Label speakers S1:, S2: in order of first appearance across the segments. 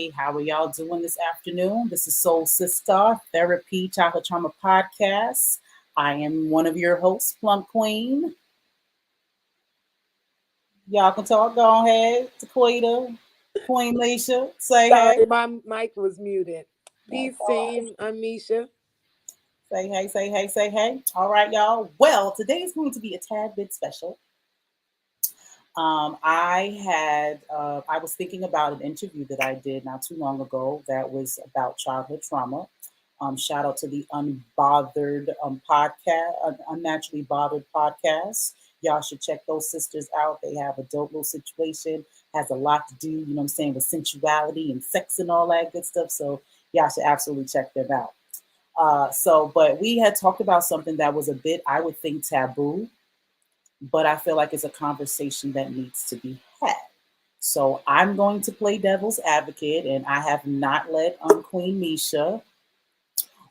S1: Hey, how are y'all doing this afternoon? This is SolSista Therapy Childhood Trauma Podcast. I am one of your hosts, Plum Queen. Y'all can talk. Go ahead, Taquita, Queen Leisha. Say hey.
S2: Sorry, my mic was muted.
S1: That's
S2: Peace,
S1: all right.
S2: team. I'm Misha.
S1: Say hey, say hey, say hey. All right, y'all. Well, today is going to be a tad bit special. I was thinking about an interview that I did not too long ago that was about childhood trauma. Shout out to the Unbothered podcast, Unnaturally Bothered podcast. Y'all should check those sisters out. They have a dope little situation, has a lot to do, you know what I'm saying, with sensuality and sex and all that good stuff. So y'all should absolutely check them out. But we had talked about something that was a bit, I would think, taboo, but I feel like it's a conversation that needs to be had. So I'm going to play devil's advocate, and I have not let Queen Misha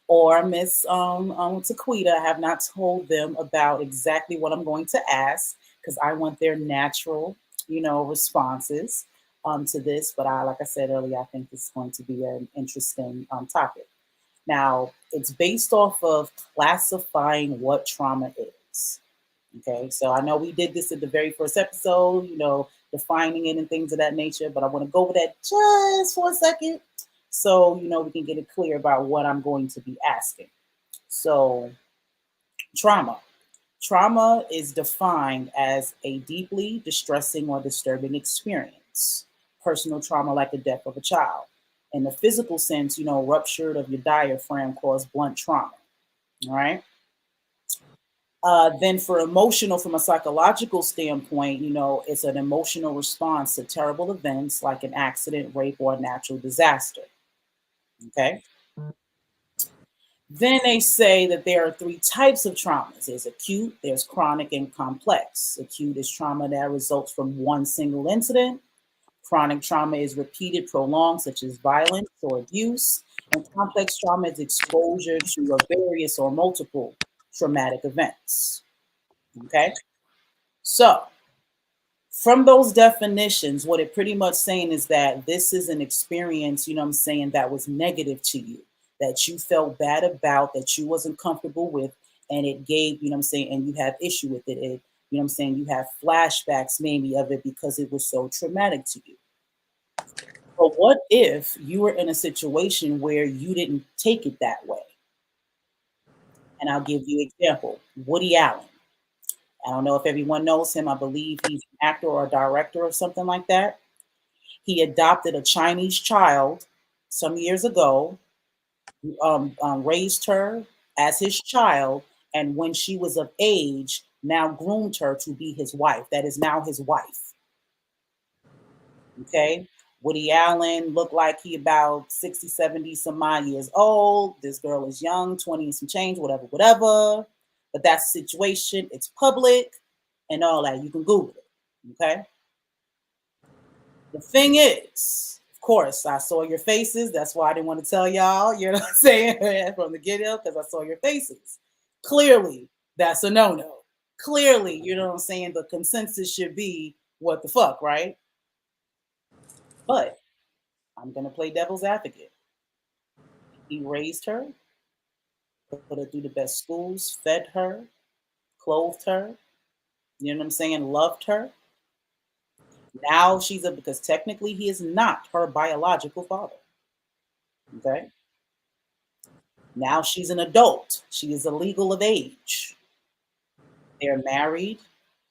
S1: or Miss Taquita, I have not told them about exactly what I'm going to ask because I want their natural, responses to this. But like I said earlier, I think this is going to be an interesting topic. Now, it's based off of classifying what trauma is. Okay, so I know we did this in the very first episode, defining it and things of that nature, but I want to go over that just for a second so, we can get it clear about what I'm going to be asking. So, trauma. Trauma is defined as a deeply distressing or disturbing experience. Personal trauma, like the death of a child. In the physical sense, rupture of your diaphragm caused blunt trauma. All right. Then for emotional, from a psychological standpoint, it's an emotional response to terrible events like an accident, rape, or a natural disaster. Okay. Then they say that there are three types of traumas. There's acute, there's chronic, and complex. Acute is trauma that results from one single incident. Chronic trauma is repeated, prolonged, such as violence or abuse. And complex trauma is exposure to a various or multiple traumatic events. Okay. So, from those definitions, what it pretty much saying is that this is an experience, that was negative to you, that you felt bad about, that you wasn't comfortable with, and it gave, and you have issue with it. You have flashbacks maybe of it because it was so traumatic to you. But what if you were in a situation where you didn't take it that way? And I'll give you an example. Woody Allen. I don't know if everyone knows him. I believe he's an actor or a director or something like that. He adopted a Chinese child some years ago, raised her as his child, and when she was of age, now groomed her to be his wife. That is now his wife. Okay. Woody Allen looked like he about 60, 70, some odd years old. This girl is young, 20 and some change, whatever, whatever. But that's the situation. It's public and all that. You can Google it. Okay. The thing is, of course, I saw your faces. That's why I didn't want to tell y'all, you know what I'm saying, from the get-go, because I saw your faces. Clearly, that's a no-no. Clearly, you know what I'm saying, the consensus should be what the fuck, right? But I'm going to play devil's advocate. He raised her, put her through the best schools, fed her, clothed her, you know what I'm saying, loved her. Now because technically he is not her biological father. Okay. Now she's an adult. She is illegal of age. They're married.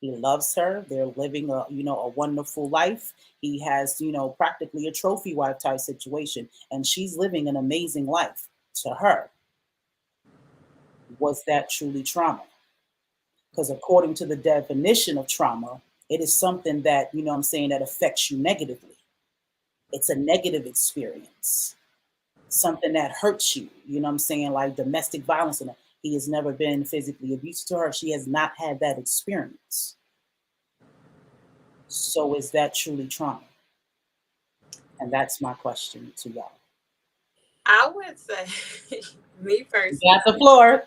S1: He loves her. They're living a wonderful life. He has, practically a trophy wife type situation, and she's living an amazing life to her. Was that truly trauma? Because according to the definition of trauma, it is something that, that affects you negatively. It's a negative experience, something that hurts you, like domestic violence. And he has never been physically abusive to her. She has not had that experience. So is that truly trauma? And that's my question to y'all.
S3: I would say, me
S1: You
S3: personally,
S1: got the floor.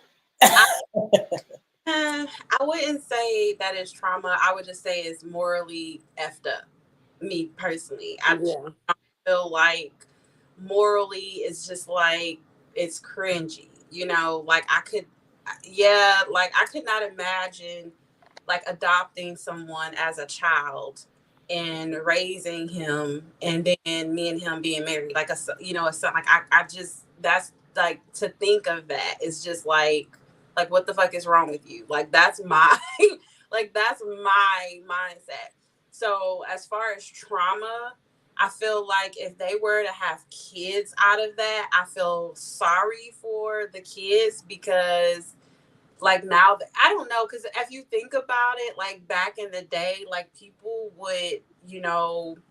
S3: I wouldn't say that is trauma. I would just say it's morally effed up. Me personally, I just
S2: Yeah.
S3: feel like morally is just like it's cringy, like yeah, like I could not imagine like adopting someone as a child and raising him and then me and him being married like a son. Like I just, that's like, to think of that is just like what the fuck is wrong with you? Like that's my like that's my mindset. So as far as trauma, I feel like if they were to have kids out of that, I feel sorry for the kids because like now I don't know, because if you think about it, like back in the day, like people would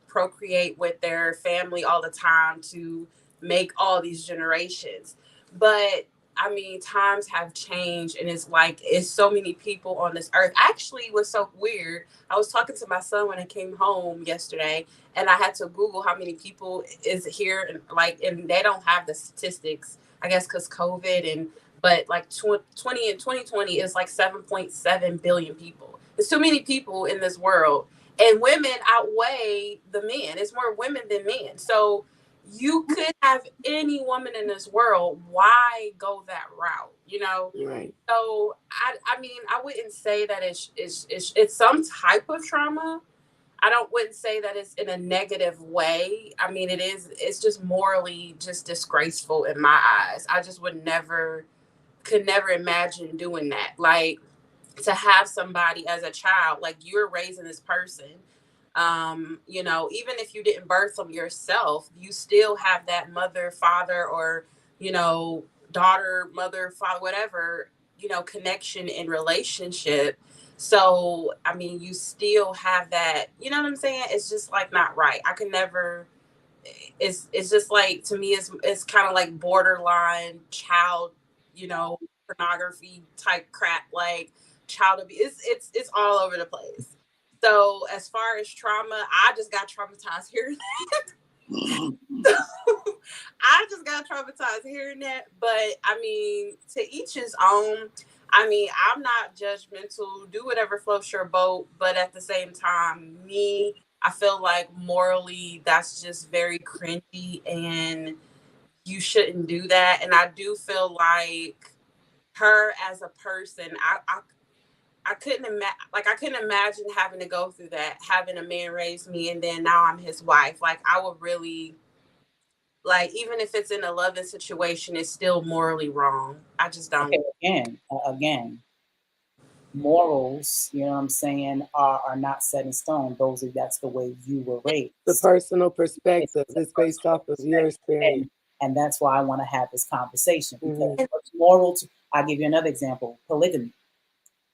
S3: procreate with their family all the time to make all these generations. But I mean, times have changed, and it's like it's so many people on this earth. Actually, it was so weird. I was talking to my son when I came home yesterday, and I had to Google how many people is here, and and they don't have the statistics, I guess, because COVID. And but like 20 in 2020 is like 7.7 billion people. There's too many people in this world, and women outweigh the men. It's more women than men. So you could have any woman in this world. Why go that route?
S2: Right.
S3: So I mean, I wouldn't say that it's some type of trauma. I don't wouldn't say that it's in a negative way. I mean, it is. It's just morally just disgraceful in my eyes. I just could never imagine doing that. Like, to have somebody as a child, like you're raising this person, even if you didn't birth them yourself, you still have that mother, father, or, you know, daughter, mother, father, whatever, connection and relationship. So, I mean, you still have that, you know what I'm saying? It's just like not right. I could never, it's just like, to me, it's kind of like borderline child, pornography type crap, like child abuse. It's all over the place. So as far as trauma, I just got traumatized hearing that. I just got traumatized hearing that. But I mean, to each his own. I mean, I'm not judgmental. Do whatever floats your boat. But at the same time, I feel like morally that's just very cringy and you shouldn't do that. And I do feel like her as a person, I couldn't imagine, like I couldn't imagine having to go through that, having a man raise me and then now I'm his wife. Like I would really, like, even if it's in a loving situation, it's still morally wrong. I just don't.
S1: Okay, again, morals, you know what I'm saying, are not set in stone. That's the way you were
S2: The
S1: raised.
S2: personal
S1: It's
S2: perspective
S1: a
S2: is based
S1: personal
S2: off of your
S1: perspective,
S2: experience.
S1: and that's why I want to have this conversation because
S2: Hmm.
S3: And
S1: what's moral to, I'll give you another example, polygamy.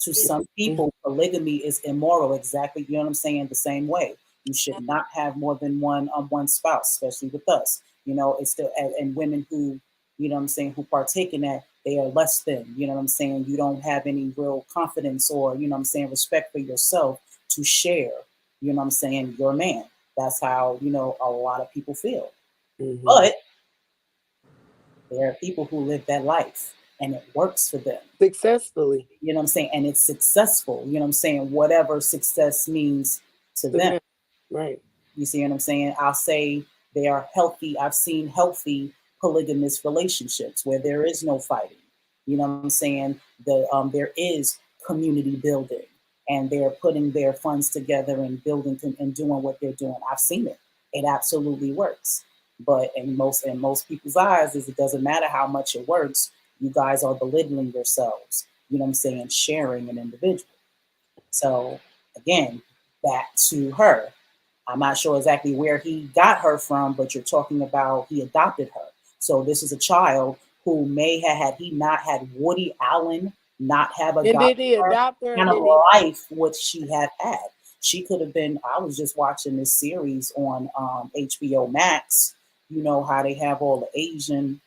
S1: To some
S2: Hmm.
S1: people, polygamy is immoral, exactly, you know what I'm saying, the same way. You should not have more than one spouse, especially with us. It's still, and women who, you know what I'm saying, who partake in that, they are less than, you know what I'm saying. You don't have any real confidence or, you know what I'm saying, respect for yourself to share, you know what I'm saying, your man. That's how, a lot of people feel.
S2: Hmm.
S1: But there are people who live that life and it works for them.
S2: Successfully
S1: You know what I'm saying? And it's successful, you know what I'm saying? Whatever success means to
S2: to
S1: them.
S2: them. Right.
S1: You see what I'm saying? I'll say they are healthy. I've seen healthy polygamous relationships where there is no fighting. You know what I'm saying? There is community building, and they're putting their funds together and building and doing what they're doing. I've seen it. It absolutely works. But in most people's eyes, is it doesn't matter how much it works. You guys are belittling yourselves. You know what I'm saying? Sharing an individual. So again, back to her. I'm not sure exactly where he got her from, but you're talking about he adopted her. So this is a child who may have, had he not had Woody Allen not have
S2: And did
S1: adopted
S2: he
S1: her,
S2: adopt her? Or
S1: kind of
S2: did he?
S1: life would she have had? She could have been. I was just watching this series on HBO Max. You know how they have all the Asian,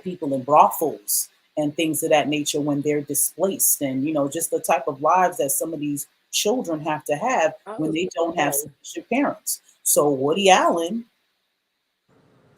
S1: people in brothels and things of that nature when they're displaced, and just the type of lives that some of these children have to have
S2: I
S1: when
S2: was
S1: they don't
S2: gonna
S1: have
S2: say.
S1: sufficient parents. So Woody Allen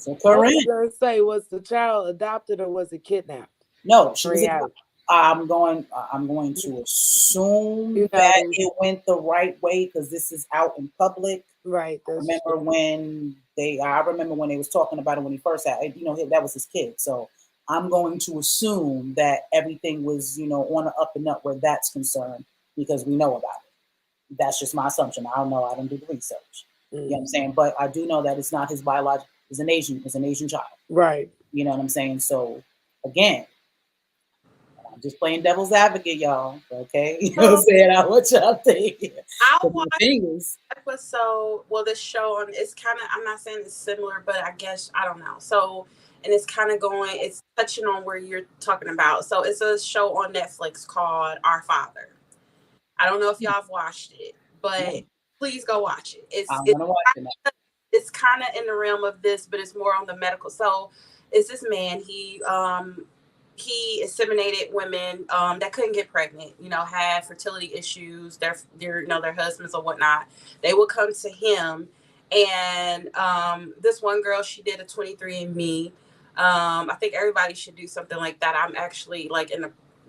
S1: took
S2: I
S1: her
S2: was
S1: in.
S2: gonna say, was the child adopted or was it kidnapped?
S1: No, she
S2: In
S1: was.
S2: reality,
S1: I'm going to assume
S2: you know,
S1: that it went the right way because this is out in public.
S2: right?
S1: I
S2: That's
S1: remember
S2: true.
S1: when I remember when they was talking about it when he first had, that was his kid. So I'm going to assume that everything was, on the up and up where that's concerned because we know about it. That's just my assumption. I don't know. I didn't do the research. You know what I'm saying? But I do know that it's not his biological. It's an Asian child.
S2: Right.
S1: You know what I'm saying? So again, I'm just playing devil's advocate, y'all. Okay, you know what I'm
S3: So
S1: saying? I want y'all thinking.
S3: I'll
S1: But my
S3: watch
S1: thing is,
S3: episode. Well, this show on it's kind of. I'm not saying it's similar, but I guess I don't know. So, and it's kind of going. It's touching on where you're talking about. So it's a show on Netflix called Our Father. I don't know if y'all have watched it, but
S1: no,
S3: please go watch it.
S1: I
S3: It's
S1: want to watch it now.
S3: it's kind of in the realm of this, but it's more on the medical. So it's this man. He inseminated women that couldn't get pregnant. Had fertility issues. Their husbands or whatnot. They would come to him, and this one girl, she did a 23andMe. I think everybody should do something like that. I'm actually like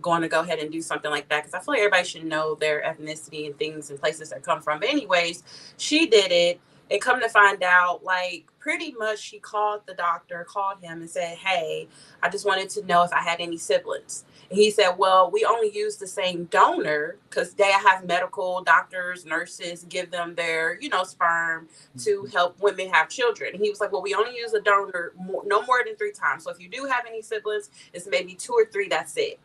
S3: going to go ahead and do something like that because I feel like everybody should know their ethnicity and things and places they come from. But anyways, she did it. And come to find out, like pretty much she called him and said, "Hey, I just wanted to know if I had any siblings." And he said, "Well, we only use the same donor because they have medical doctors, nurses give them their, sperm to help women have children." And he was like, "Well, we only use a donor no more than 3 times. So if you do have any siblings, it's maybe 2 or 3. That's it."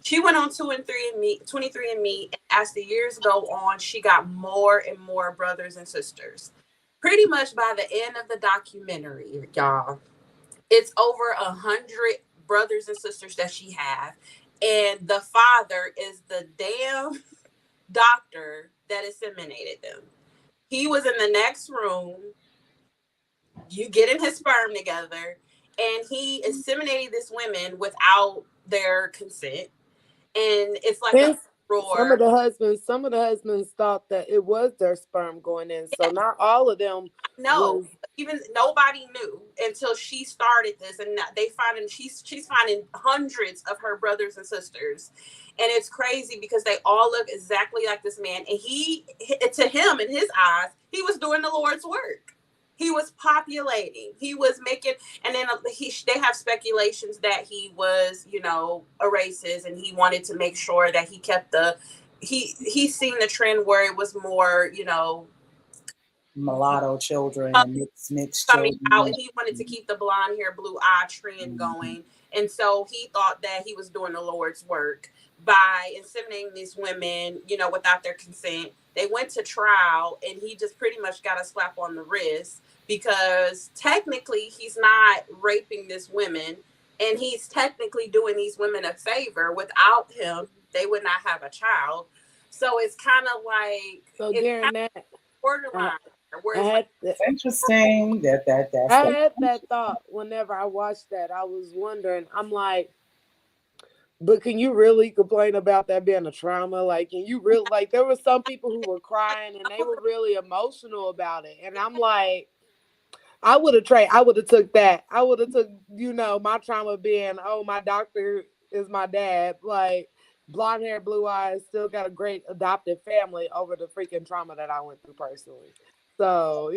S3: She went on 23andMe, and as the years go on, she got more and more brothers and sisters. Pretty much by the end of the documentary, y'all, it's over 100 brothers and sisters that she have, and the father is the damn doctor that inseminated them. He was in the next room, you getting his sperm together, and he inseminated these women without their consent, and it's like a
S2: And some of
S3: roar.
S2: the husbands thought that it was their sperm going in. So not all of them
S3: No,
S2: was.
S3: even nobody knew until she started this, and they finding she's finding hundreds of her brothers and sisters, and it's crazy because they all look exactly like this man, and to him in his eyes, he was doing the Lord's work. He was populating. He was making, and then they have speculations that he was, a racist, and he wanted to make sure that he kept he's seen the trend where it was more,
S1: Mulatto children and mixed
S3: coming out,
S1: children.
S3: and he wanted to keep the blonde hair, blue eye trend
S1: Mhm.
S3: going. And so he thought that he was doing the Lord's work by inseminating these women, without their consent. They went to trial, and he just pretty much got a slap on the wrist because technically he's not raping these women, and he's technically doing these women a favor. Without him, they would not have a child. So it's kind of like
S2: So
S3: it's kind
S2: during that,
S3: of
S2: I,
S3: borderline where
S2: I
S3: it's like
S2: had that.
S1: It's interesting that's
S2: I
S1: the
S2: had that thought whenever I watched that. I was wondering. I'm like, but can you really complain about that being a trauma? Like, can you really like? There were some people who were crying and they were really emotional about it, and I'm like, I would have tried. I would have took that. I would have took, my trauma being, oh, my doctor is my dad. Like, blonde hair, blue eyes, still got a great adopted family over the freaking trauma that I went through personally. So,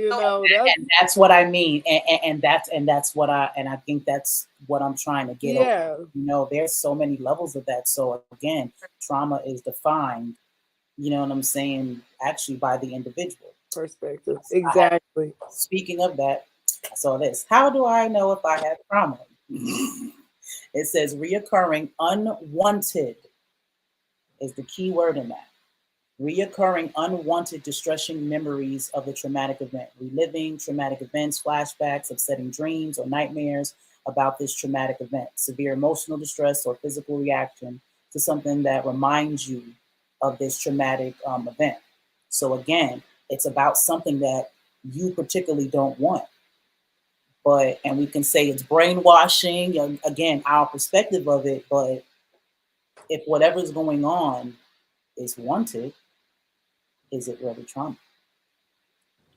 S2: that's,
S1: that's what I mean, and that's what I think that's what I'm trying to get over.
S2: yeah,
S1: There's so many levels of that. So again, trauma is defined. You know what I'm saying? Actually, by the individual.
S2: perspective.
S1: I had,
S2: Exactly.
S1: speaking of that, I saw this. How do I know if I have trauma? It says reoccurring unwanted is the key word in that. Reoccurring unwanted distressing memories of the traumatic event, reliving traumatic events, flashbacks, upsetting dreams, or nightmares about this traumatic event, severe emotional distress or physical reaction to something that reminds you of this traumatic event. So, again, it's about something that you particularly don't want. And we can say it's brainwashing, again, our perspective of it, but if whatever's going on is wanted, is it really trauma?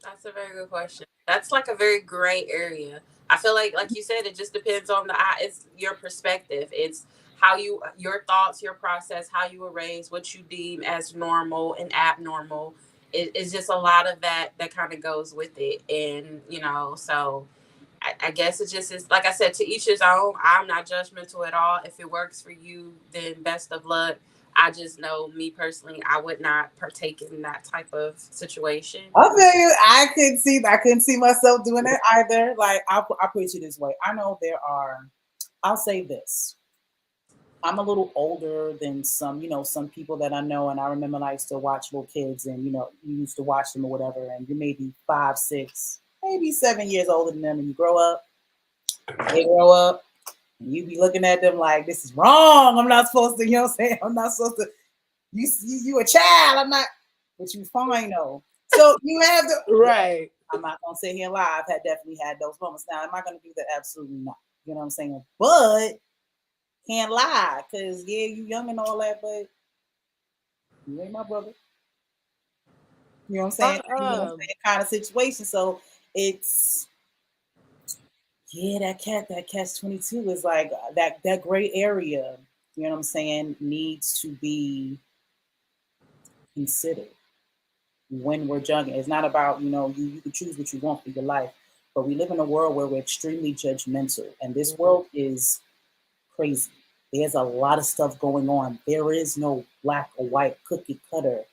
S3: That's a very good question. That's like a very gray area. I feel like you said, it just depends on it's your perspective. It's how your thoughts, your process, how you were raised, what you deem as normal and abnormal, it's just a lot of that kind of goes with it. And so I guess it just is, like I said, to each his own. I'm not judgmental at all. If it works for you, then best of luck. I just know, me personally, I would not partake in that type of situation.
S1: I'll tell you, I couldn't see myself doing it either. Like I'll put it to you this way. I know there are. I'll say this. I'm a little older than some people that I know, and I remember I used to watch little kids, and you used to watch them or whatever, and you may be 5, 6, maybe 7 years older than them, and you grow up, they grow up, and you be looking at them like this is wrong. I'm not supposed to, what I'm saying? I'm not supposed to. You a child. I'm not, but you fine though. So you have to.
S2: Right.
S1: I'm not gonna sit here and lie. I've definitely had those moments. Now, am I gonna do that? Absolutely not. You know what I'm saying? But can't lie, cause yeah, you young and all that, but you ain't my brother. You know what I'm saying? You know what I'm saying? Kind of situation. So it's that catch 22 is like that gray area. You know what I'm saying? Needs to be considered when we're judging. It's not about you can choose what you want for your life, but we live in a world where we're extremely judgmental, and this world is crazy. There's a lot of stuff going on. There is no black or white cookie cutter,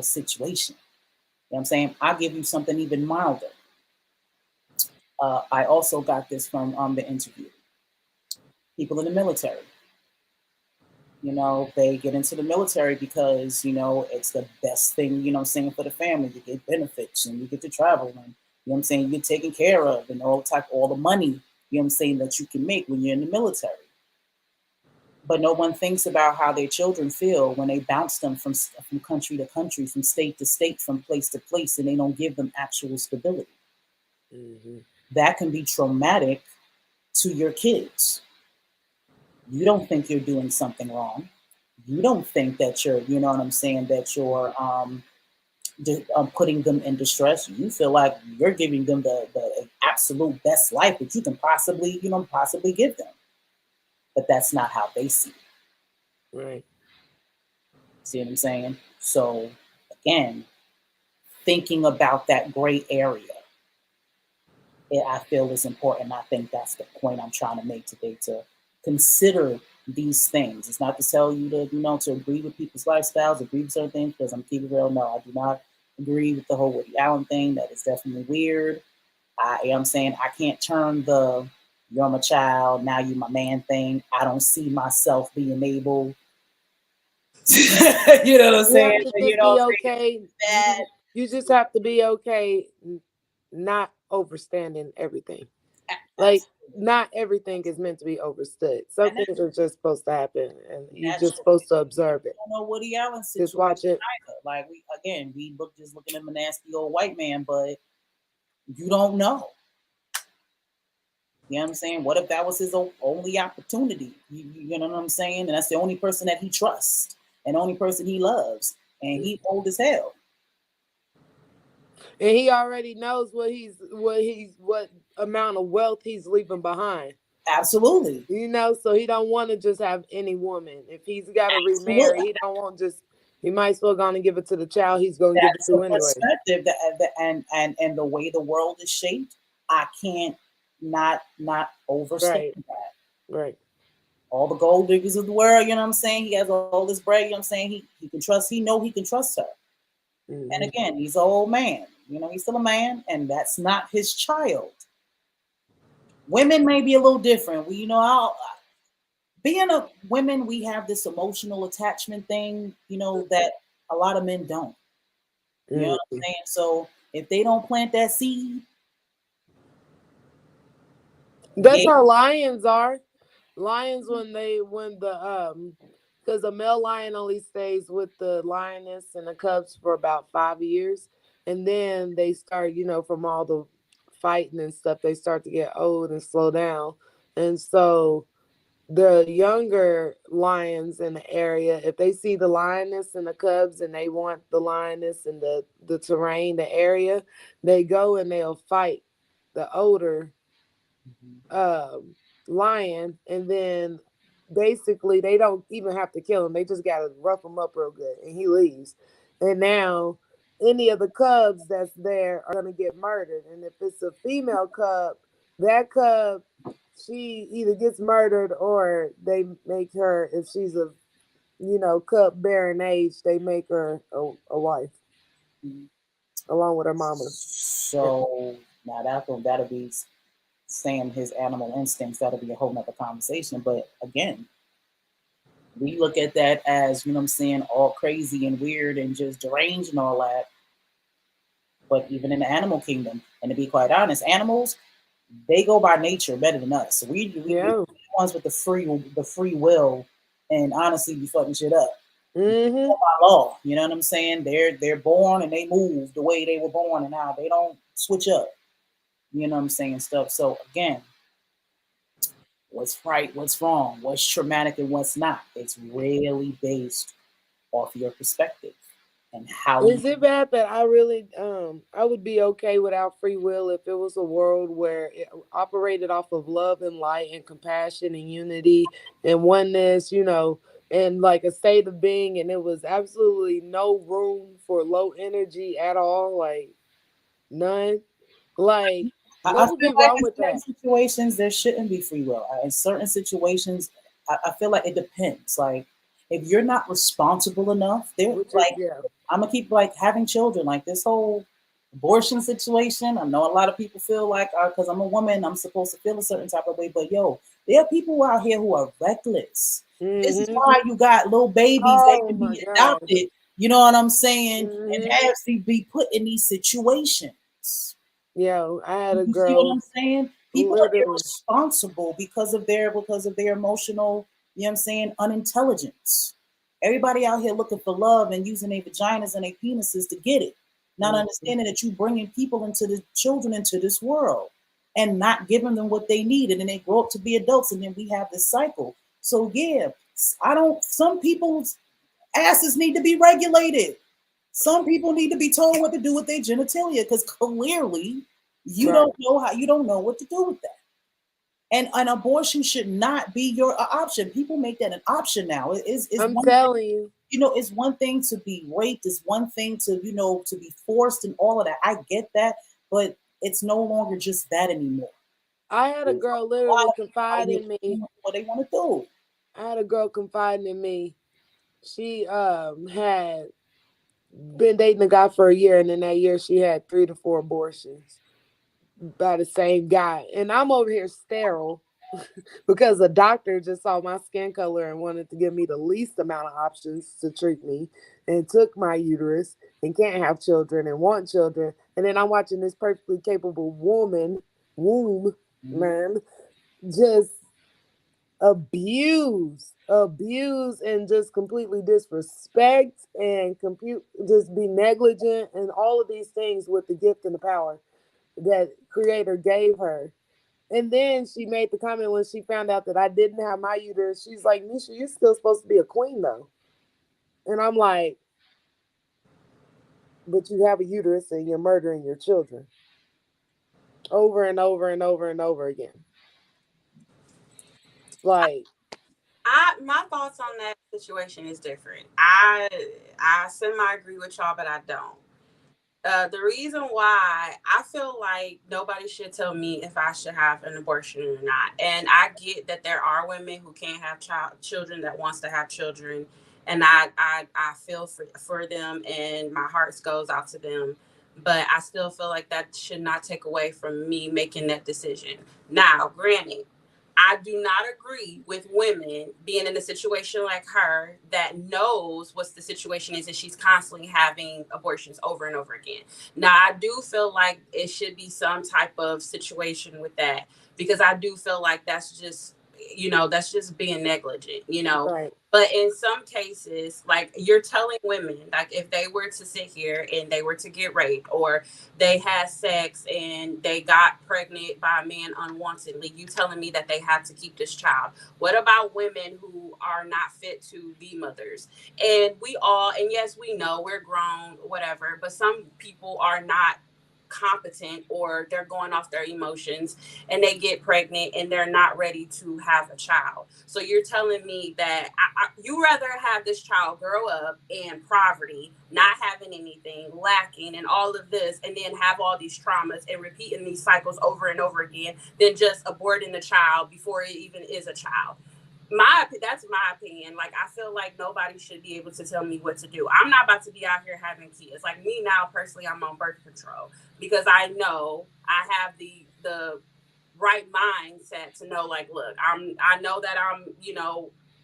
S1: situation. You know what I'm saying? I'll give you something even milder. I also got this from the interview. People in the military, they get into the military because, it's the best thing, what I'm saying, for the family. You get benefits and you get to travel and, what I'm saying, you get taken care of and all the money, what I'm saying, that you can make when you're in the military. But no one thinks about how their children feel when they bounce them from country to country, from state to state, from place to place, and they don't give them actual stability. Mm-hmm. That can be traumatic to your kids. You don't think you're doing something wrong. You don't think that you know what I'm saying, that you're putting them in distress. You feel like you're giving them the absolute best life that you can possibly give them. But that's not how they see it.
S2: Right.
S1: See what I'm saying? So again, thinking about that gray area, I feel is important. I think that's the point I'm trying to make today, to consider these things. It's not to tell you to agree with people's lifestyles, agree with certain things, because I'm keeping it real. No, I do not agree with the whole Woody Allen thing. That is definitely weird. I'm saying I can't turn the you're my child, now you my man thing. I don't see myself being able you know what I'm
S2: You have
S1: saying?
S2: to
S1: You
S2: just
S1: know
S2: be
S1: what I'm
S2: okay.
S1: saying?
S2: You just have to be okay not overstanding everything. Like, not everything is meant to be overstood. Some things are just supposed to happen, and you're just supposed to observe it.
S1: I don't know Woody Allen situation
S2: Just watch it.
S1: either. Like we just looking at a nasty old white man, but you don't know. You know what I'm saying? What if that was his only opportunity? You know what I'm saying? And that's the only person that he trusts and only person he loves, and he's old as hell.
S2: And he already knows what amount of wealth he's leaving behind.
S1: Absolutely.
S2: So he don't want to just have any woman. If he's got to remarry, he don't want just. He might as well go and give it to the child he's going to give it to anyway.
S1: Perspective and the way the world is shaped, I can't not overstate that.
S2: Right.
S1: All the gold diggers of the world, you know what I'm saying? He has all this bread, you know what I'm saying? He can trust, he can trust her. Mm-hmm. And again, he's an old man. He's still a man, and that's not his child. Women may be a little different. Being a women, we have this emotional attachment thing, that a lot of men don't. You know what I'm saying? So if they don't plant that seed,
S2: that's how lions are. Lions, because a male lion only stays with the lioness and the cubs for about 5 years, and then they start, from all the fighting and stuff, they start to get old and slow down, and so the younger lions in the area, if they see the lioness and the cubs and they want the lioness and the terrain, the area, they go and they'll fight the older lion, and then basically they don't even have to kill him. They just got to rough him up real good, and he leaves. And now any of the cubs that's there are going to get murdered. And if it's a female cub, that cub, she either gets murdered or they make her, if she's a, cub bearing age, they make her a wife
S1: Mhm.
S2: along with her mama. Yeah.
S1: So now that'll be saying his animal instincts. That'll be a whole nother conversation. But again, we look at that as, you know what I'm saying, all crazy and weird and just deranged and all that. But even in the animal kingdom, and to be quite honest, animals, they go by nature better than us. So we
S2: Yeah.
S1: the ones with the free will, and honestly, be fucking shit up
S2: Mm-hmm.
S1: by law. You know what I'm saying? They're born and they move the way they were born, and now they don't switch up. You know what I'm saying? Stuff. So again, what's right, what's wrong, what's traumatic, and what's not. It's really based off your perspective and how you.
S2: Is it bad that I really I would be okay without free will if it was a world where it operated off of love and light and compassion and unity and oneness, and like a state of being, and it was absolutely no room for low energy at all, like none. Like
S1: I
S2: what would
S1: feel
S2: be
S1: like
S2: wrong
S1: in
S2: with
S1: certain
S2: that?
S1: situations there shouldn't be free will. In certain situations, I feel like it depends. Like if you're not responsible enough, there
S2: Which is
S1: like
S2: yeah.
S1: I'm gonna keep like having children. Like this whole abortion situation. I know a lot of people feel like because I'm a woman, I'm supposed to feel a certain type of way. But yo, there are people out here who are reckless. This is
S2: Mm-hmm.
S1: why you got little babies that
S2: Oh
S1: can
S2: my
S1: be
S2: God.
S1: adopted. You know what I'm saying? And
S2: Mm-hmm.
S1: have to be put in these situations.
S2: Yeah, I had a
S1: You see what
S2: girl
S1: I'm saying? People are
S2: literally,
S1: irresponsible because of their emotional, you know what I'm saying, unintelligence. Everybody out here looking for love and using their vaginas and their penises to get it, not
S2: mm-hmm.
S1: understanding that you bringing people into the children into this world and not giving them what they need, and then they grow up to be adults, and then we have this cycle. So yeah, I don't. Some people's asses need to be regulated. Some people need to be told what to do with their genitalia because clearly
S2: Right.
S1: you don't know what to do with that. And an abortion should not be your option. People make that an option now. It is
S2: I'm
S1: one thing,
S2: telling you.
S1: it's one thing to be raped, it's one thing to, to be forced and all of that. I get that, but it's no longer just that anymore.
S2: I had a
S1: There's
S2: girl
S1: a lot
S2: literally
S1: of people out
S2: confide
S1: here
S2: in me.
S1: doing what they want to do.
S2: I had a girl confiding in me. She had been dating a guy for a year, and in that year she had 3 to 4 abortions by the same guy. And I'm over here sterile because the doctor just saw my skin color and wanted to give me the least amount of options to treat me, and took my uterus and can't have children and want children. And then I'm watching this perfectly capable womb,
S1: Mhm.
S2: man, just abuse and just completely disrespect and compute just be negligent and all of these things with the gift and the power that creator gave her. And then she made the comment when she found out that I didn't have my uterus, she's like, Nisha, you're still supposed to be a queen though. And I'm like, but you have a uterus and you're murdering your children over and over and over and over again. Like,
S3: My thoughts on that situation is different. I semi agree with y'all, but I don't. The reason why I feel like nobody should tell me if I should have an abortion or not, and I get that there are women who can't have children that wants to have children, and I feel for them, and my heart goes out to them. But I still feel like that should not take away from me making that decision. Now, granted, I do not agree with women being in a situation like her that knows what the situation is and she's constantly having abortions over and over again. Now, I do feel like it should be some type of situation with that because I do feel like that's just being negligent.
S2: right.
S3: But in some cases, like you're telling women, like if they were to sit here and they were to get raped or they had sex and they got pregnant by a man unwantedly, you telling me that they have to keep this child? What about women who are not fit to be mothers? And yes, we know we're grown, whatever, but some people are not competent, or they're going off their emotions and they get pregnant and they're not ready to have a child. So you're telling me that you rather have this child grow up in poverty, not having anything, lacking, and all of this, and then have all these traumas and repeating these cycles over and over again, than just aborting the child before it even is a child. That's my opinion. Like, I feel like nobody should be able to tell me what to do. I'm not about to be out here having kids. Like, me now personally, I'm on birth control because I know I have the right mindset to know, like, look, I know that I'm,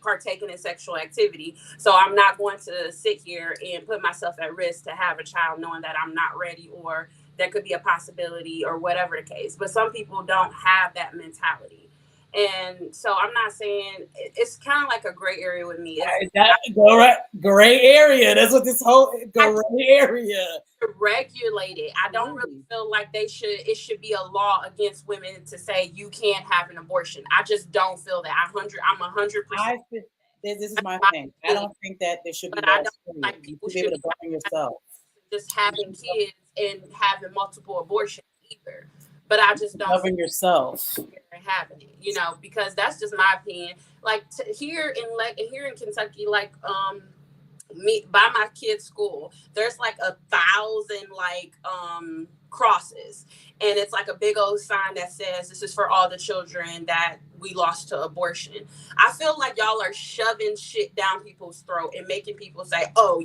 S3: partaking in sexual activity, so I'm not going to sit here and put myself at risk to have a child knowing that I'm not ready, or there could be a possibility, or whatever the case. But some people don't have that mentality. And so I'm not saying, it's kind of like a gray area with me.
S1: Gray area. That's what this whole gray area.
S3: Regulate it. I don't really feel like it should be a law against women to say you can't have an abortion. I just don't feel that. I'm 100%.
S1: This is my thing. I don't think that there should be laws. I don't like people should be able to govern yourself.
S3: Just having kids and having multiple abortions either. But I just don't
S1: govern yourself
S3: having it, because that's just my opinion. Like here in Kentucky, like me by my kids' school, there's like 1,000 like crosses, and it's like a big old sign that says this is for all the children that we lost to abortion. I feel like y'all are shoving shit down people's throat and making people say, oh,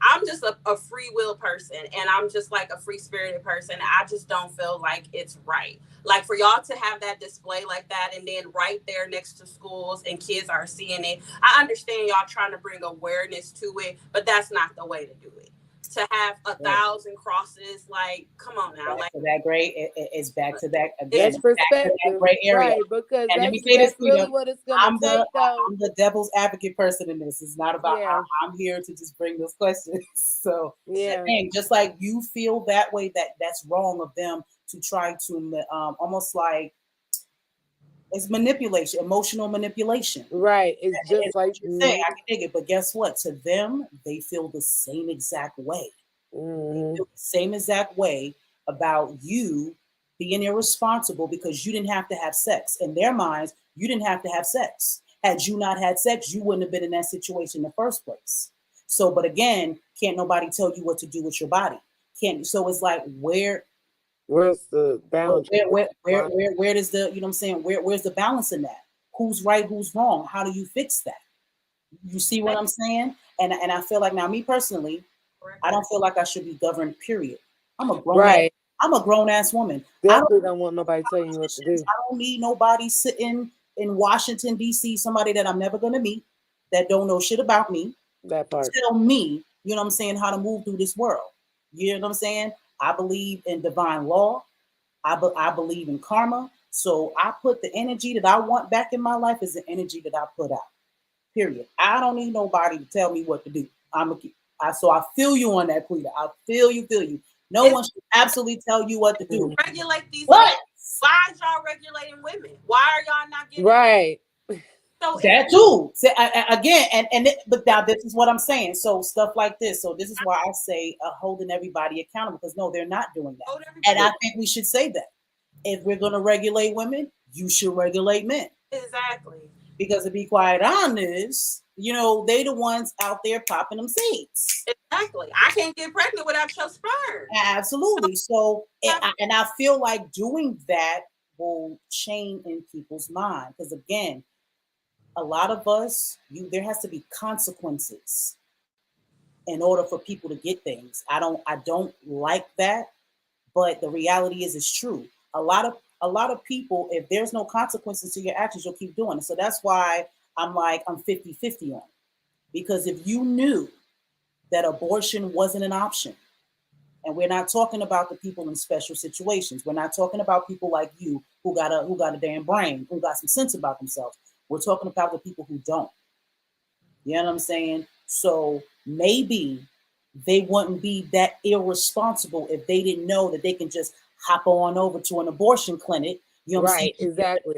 S3: I'm just a free will person, and I'm just like a free spirited person. I just don't feel like it's right. Like, for y'all to have that display like that, and then right there next to schools and kids are seeing it. I understand y'all trying to bring awareness to it, but that's not the way to do it. To have 1,000 crosses, like, come on now.
S1: Back to that gray, it's back to that again.
S2: That's perspective,
S1: that gray area.
S2: Right? Because
S1: and
S2: let me say this, really what it's going to take.
S1: I'm the devil's advocate person in this. It's not about. Yeah. I'm here to just bring those questions. So yeah, just like you feel that way, that's wrong of them to try to almost like. It's manipulation, emotional manipulation.
S2: Right. It's just like
S1: you're saying. I can dig it, but guess what? To them, they feel the same exact way.
S2: Mm-hmm.
S1: They feel the same exact way about you being irresponsible because you didn't have to have sex. In their minds, you didn't have to have sex. Had you not had sex, you wouldn't have been in that situation in the first place. So, but again, can't nobody tell you what to do with your body? So it's like
S2: where's the balance?
S1: Where does the, you know what I'm saying? Where's the balance in that? Who's right? Who's wrong? How do you fix that? You see what I'm saying? And I feel like now, me personally, I don't feel like I should be governed, period. I'm a grown ass woman.
S2: Definitely don't want nobody telling you what to do.
S1: I don't need nobody sitting in Washington, D.C., somebody that I'm never going to meet, that don't know shit about me.
S2: That part.
S1: Tell me, you know what I'm saying, how to move through this world. You know what I'm saying? I believe in divine law. I believe in karma. So I put the energy that I want back in my life is the energy that I put out. Period. I don't need nobody to tell me what to do. So I feel you on that, Quita. I feel you. No one should absolutely tell you what to do.
S3: Regulate these women. Why is y'all regulating women? Why are y'all not getting
S2: right?
S1: So that too. So, but now this is what I'm saying. So stuff like this. So this is why I say holding everybody accountable, because no, they're not doing that. And I think we should say that if we're going to regulate women, you should regulate men.
S3: Exactly.
S1: Because to be quite honest, they the ones out there popping them seeds.
S3: Exactly. I can't get pregnant without your sperm.
S1: Absolutely. So, and I feel like doing that will change in people's mind. Because again, a lot of us, there has to be consequences in order for people to get things. I don't like that, but the reality is it's true. A lot of people, if there's no consequences to your actions, you'll keep doing it. So that's why I'm 50-50 on it. Because if you knew that abortion wasn't an option, and we're not talking about the people in special situations, we're not talking about people like you who got a damn brain, who got some sense about themselves. We're talking about the people who don't. You know what I'm saying? So maybe they wouldn't be that irresponsible if they didn't know that they can just hop on over to an abortion clinic. You know what I'm saying?
S2: Exactly.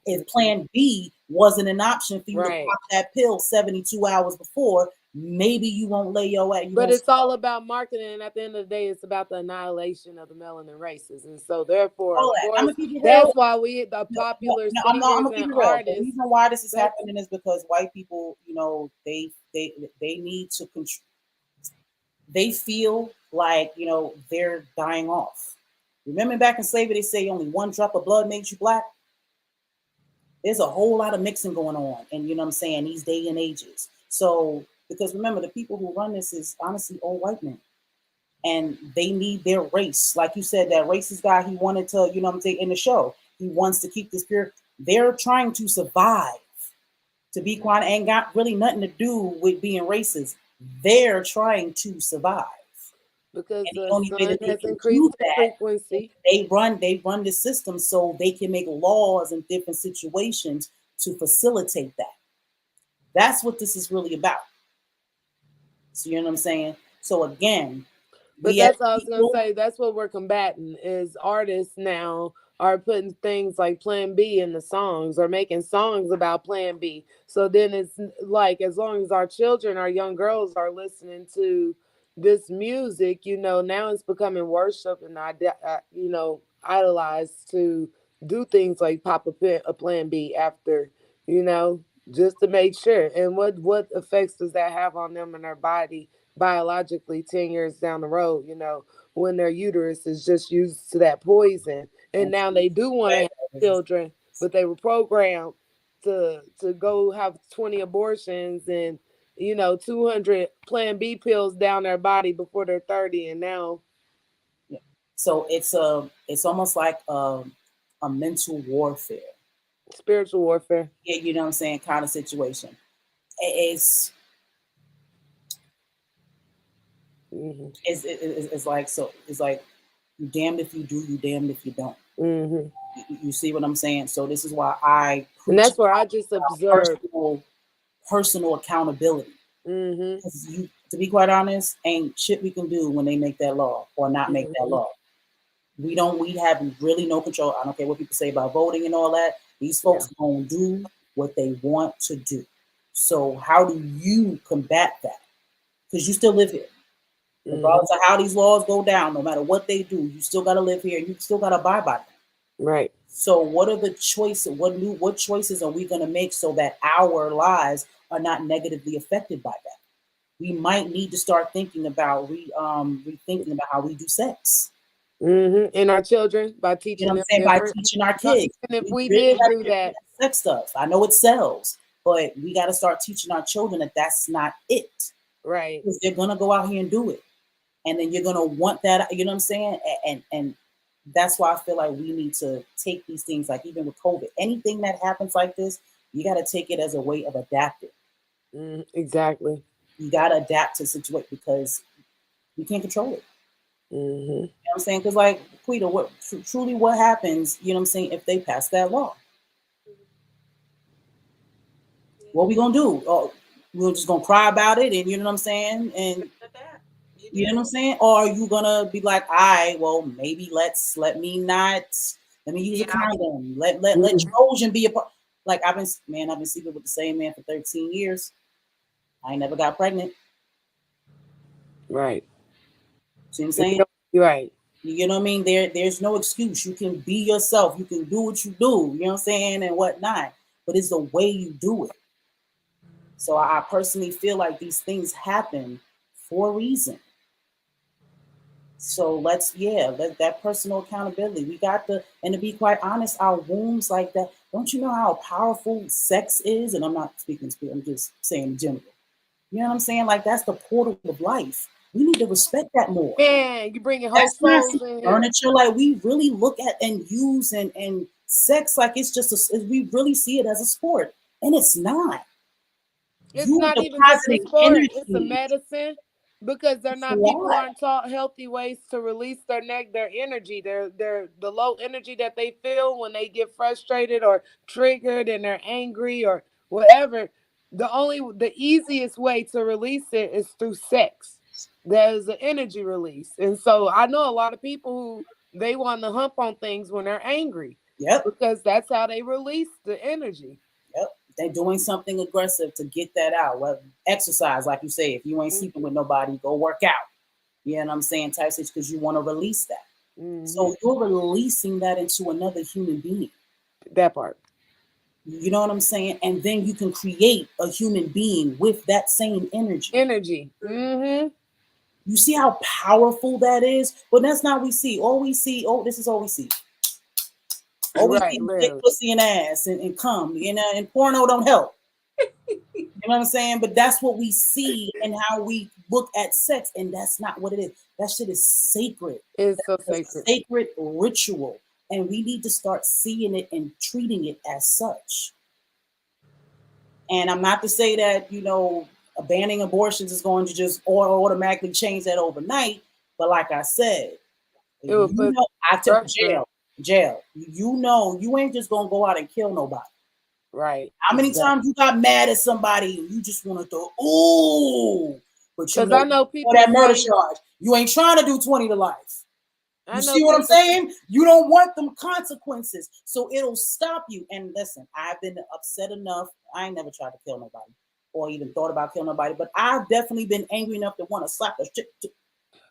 S1: If plan B wasn't an option for you to pop that pill 72 hours before, maybe you won't lay your at you
S2: But
S1: won't
S2: it's all about marketing, and at the end of the day, it's about the annihilation of the melanin races. And so, therefore,
S1: all
S2: of
S1: that. I'm
S2: course,
S1: gonna keep it real.
S2: that's why we, the
S1: No, no,
S2: popular
S1: no, I'm not. I'm
S2: singers
S1: gonna keep
S2: and
S1: it real. The
S2: artists,
S1: reason why this is
S2: that's
S1: happening is because white people, they need to control. They feel like they're dying off. Remember back in slavery, they say only one drop of blood made you black. There's a whole lot of mixing going on, and you know what I'm saying, these day and ages. So because remember, the people who run this is honestly all white men, and they need their race. Like you said, that racist guy, he wanted to, what I'm saying, in the show, he wants to keep this pure. They're trying to survive. To be quiet, ain't got really nothing to do with being racist. They're trying to survive.
S2: because
S1: And the
S2: the
S1: only way
S2: sun
S1: that they
S2: has
S1: can do
S2: increased their
S1: that,
S2: frequency.
S1: they run the system so they can make laws in different situations to facilitate that. That's what this is really about. So you know what I'm saying? So again,
S2: But
S1: we as
S2: that's what I was gonna
S1: people,
S2: say. That's what we're combating is artists now are putting things like Plan B in the songs or making songs about Plan B. So then it's like as long as our children, our young girls are listening to this music, now it's becoming worship and idolized to do things like pop a Plan B after, you know, just to make sure. And what effects does that have on them and their body? Biologically 10 years down the road, when their uterus is just used to that poison. And now they do want to have children, but they were programmed to go have 20 abortions and 200 Plan B pills down their body before they're 30. And now
S1: so it's almost like a mental warfare.
S2: spiritual warfare.
S1: Yeah, you know what I'm saying, kind of situation. It's
S2: Hmm.
S1: it's like, so it's like you damned if you do, you damned if you don't.
S2: Hmm.
S1: You see what I'm saying? So this is why I
S2: And
S1: preach
S2: that's where I just
S1: about
S2: observed.
S1: personal accountability.
S2: Hmm.
S1: Because to be quite honest, ain't shit we can do when they make that law or not make that
S2: Hmm.
S1: law. We have really no control. I don't care what people say about voting and all that. These
S2: Yeah.
S1: folks gonna do what they want to do. So how do you combat that? Because you still live here.
S2: Hmm.
S1: Regardless of how these laws go down, no matter what they do, you still gotta live here and you still gotta abide by them.
S2: Right.
S1: So what are the choices? What choices are we gonna make so that our lives are not negatively affected by that? We might need to start thinking about rethinking about how we do sex.
S2: And our children by
S1: You know
S2: teaching
S1: what I'm
S2: them
S1: saying? By
S2: different.
S1: teaching our
S2: But
S1: kids.
S2: even if
S1: We
S2: we
S1: really
S2: did
S1: got to
S2: do
S1: get rid of
S2: that,
S1: that sex stuff. I know it sells, but we got to start teaching our children that that's not it.
S2: right.
S1: Because they're gonna go out here and do it, and then you're gonna want that. You know what I'm saying? And that's why I feel like we need to take these things, like even with COVID, anything that happens like this, you got to take it as a way of adapting.
S2: Exactly.
S1: You got to adapt to the situation because we can't control it.
S2: Hmm.
S1: You know what I'm saying? Because like Quita, truly what happens? You know what I'm saying? If they pass that law, what we gonna do? Oh, we're just gonna cry about it, and you know what I'm saying? And
S3: That you
S1: you know
S3: do.
S1: what I'm saying? Or are you gonna be like, I well, maybe let me not, let me use a
S3: Yeah.
S1: condom. Let
S2: Hmm.
S1: Trojan be a part. Like I've been sleeping with the same man for 13 years. I ain't never got pregnant.
S2: Right.
S1: See what I'm saying?
S2: You're right.
S1: You know what I mean? There's no excuse. You can be yourself. You can do what you do. You know what I'm saying, and whatnot. But it's the way you do it. So I personally feel like these things happen for a reason. So that personal accountability. We got the, and to be quite honest, our wombs like that. Don't you know how powerful sex is? And I'm not speaking spirit, I'm just saying in general. You know what I'm saying? Like that's the portal of life. We need to respect that more.
S2: Man, you bringing whole
S1: That's not
S2: souls in here.
S1: furniture. Like we really look at and use and sex like it's just we really see it as a sport, and it's not.
S2: It's
S1: You
S2: not even just a
S1: depositing
S2: sport, it's a
S1: energy.
S2: medicine because they're not, people
S1: Why?
S2: aren't taught healthy ways to release their energy, their the low energy that they feel when they get frustrated or triggered and they're angry or whatever. The easiest way to release it is through sex. There's an energy release. And so I know a lot of people who they want to hump on things when they're angry
S1: Yep.
S2: because that's how they release the energy.
S1: Yep. They're doing something aggressive to get that out. Well, exercise, like you say, if you ain't sleeping with nobody, go work out. You know what I'm saying? Type six, because you want to release that. So you're releasing that into another human being.
S2: That part.
S1: You know what I'm saying? And then you can create a human being with that same energy.
S2: Energy. Mm-hmm.
S1: You see how powerful that is? But that's not what we see. All we see, this is all we see. All we see
S2: Right,
S1: is dick,
S2: literally.
S1: pussy, and ass and cum. You know, and porno don't help. You know what I'm saying? But that's what we see and how we look at sex, and that's not what it is. That shit is sacred.
S2: It's so
S1: That's a
S2: sacred.
S1: sacred ritual. And we need to start seeing it and treating it as such. And I'm not to say that, banning abortions is going to just automatically change that overnight. But like I said,
S2: It would put
S1: I took
S2: structure.
S1: jail. You ain't just gonna go out and kill nobody.
S2: Right.
S1: How many
S2: Exactly.
S1: times you got mad at somebody and you just want to throw, ooh, but
S2: Because I know
S1: for
S2: people
S1: that murder
S2: say,
S1: charge, you ain't trying to do 20 to life.
S2: I
S1: You
S2: know
S1: see what I'm
S2: people.
S1: saying? You don't want them consequences. So it'll stop you. And listen, I've been upset enough. I ain't never tried to kill nobody or even thought about killing nobody, but I've definitely been angry enough to want to slap the shit.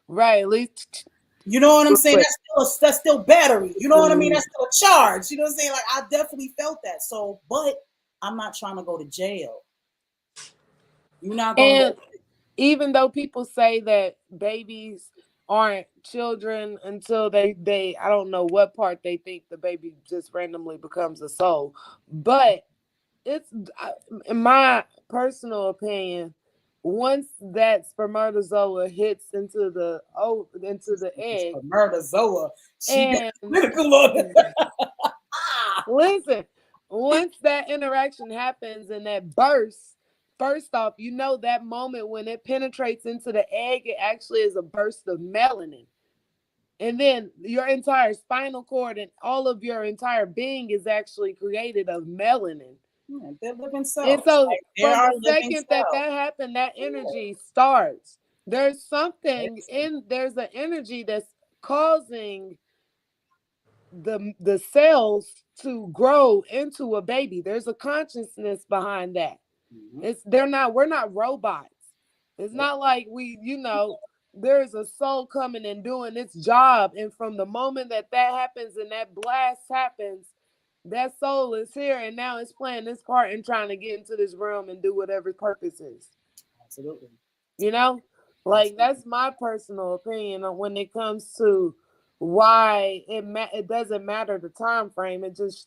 S2: Right, at least.
S1: You know what I'm saying?
S2: Quick.
S1: That's still battery. You know what I mean?
S2: Mhm.
S1: That's still a charge. You know what I'm saying? Like I definitely felt that. So, but I'm not trying to go to jail. You're not gonna
S2: And
S1: go.
S2: even though people say that babies aren't children until they I don't know what part they think the baby just randomly becomes a soul, but it's in my personal opinion, once that spermatozoa hits into the egg,
S1: Murderzoa. She got
S2: and
S1: critical on it. Ah.
S2: listen, once that interaction happens and that burst, first off, you know that moment when it penetrates into the egg, it actually is a burst of melanin. And then your entire spinal cord and all of your entire being is actually created of melanin.
S1: Yeah, they're living
S2: And
S1: cells.
S2: so
S1: Like there
S2: from
S1: are
S2: the
S1: living
S2: second that
S1: cells.
S2: happened, that
S1: Yeah.
S2: energy starts.
S1: Listen.
S2: There's an energy that's causing the cells to grow into a baby. There's a consciousness behind that.
S1: Mhm.
S2: We're not robots. It's
S1: Yep.
S2: not like there's a soul coming and doing its job, and from the moment that happens and that blast happens, that soul is here and now it's playing this part and trying to get into this room and do whatever purpose is.
S1: Absolutely.
S2: You know, like
S1: Absolutely.
S2: that's my personal opinion on when it comes to why it doesn't matter the time frame. It's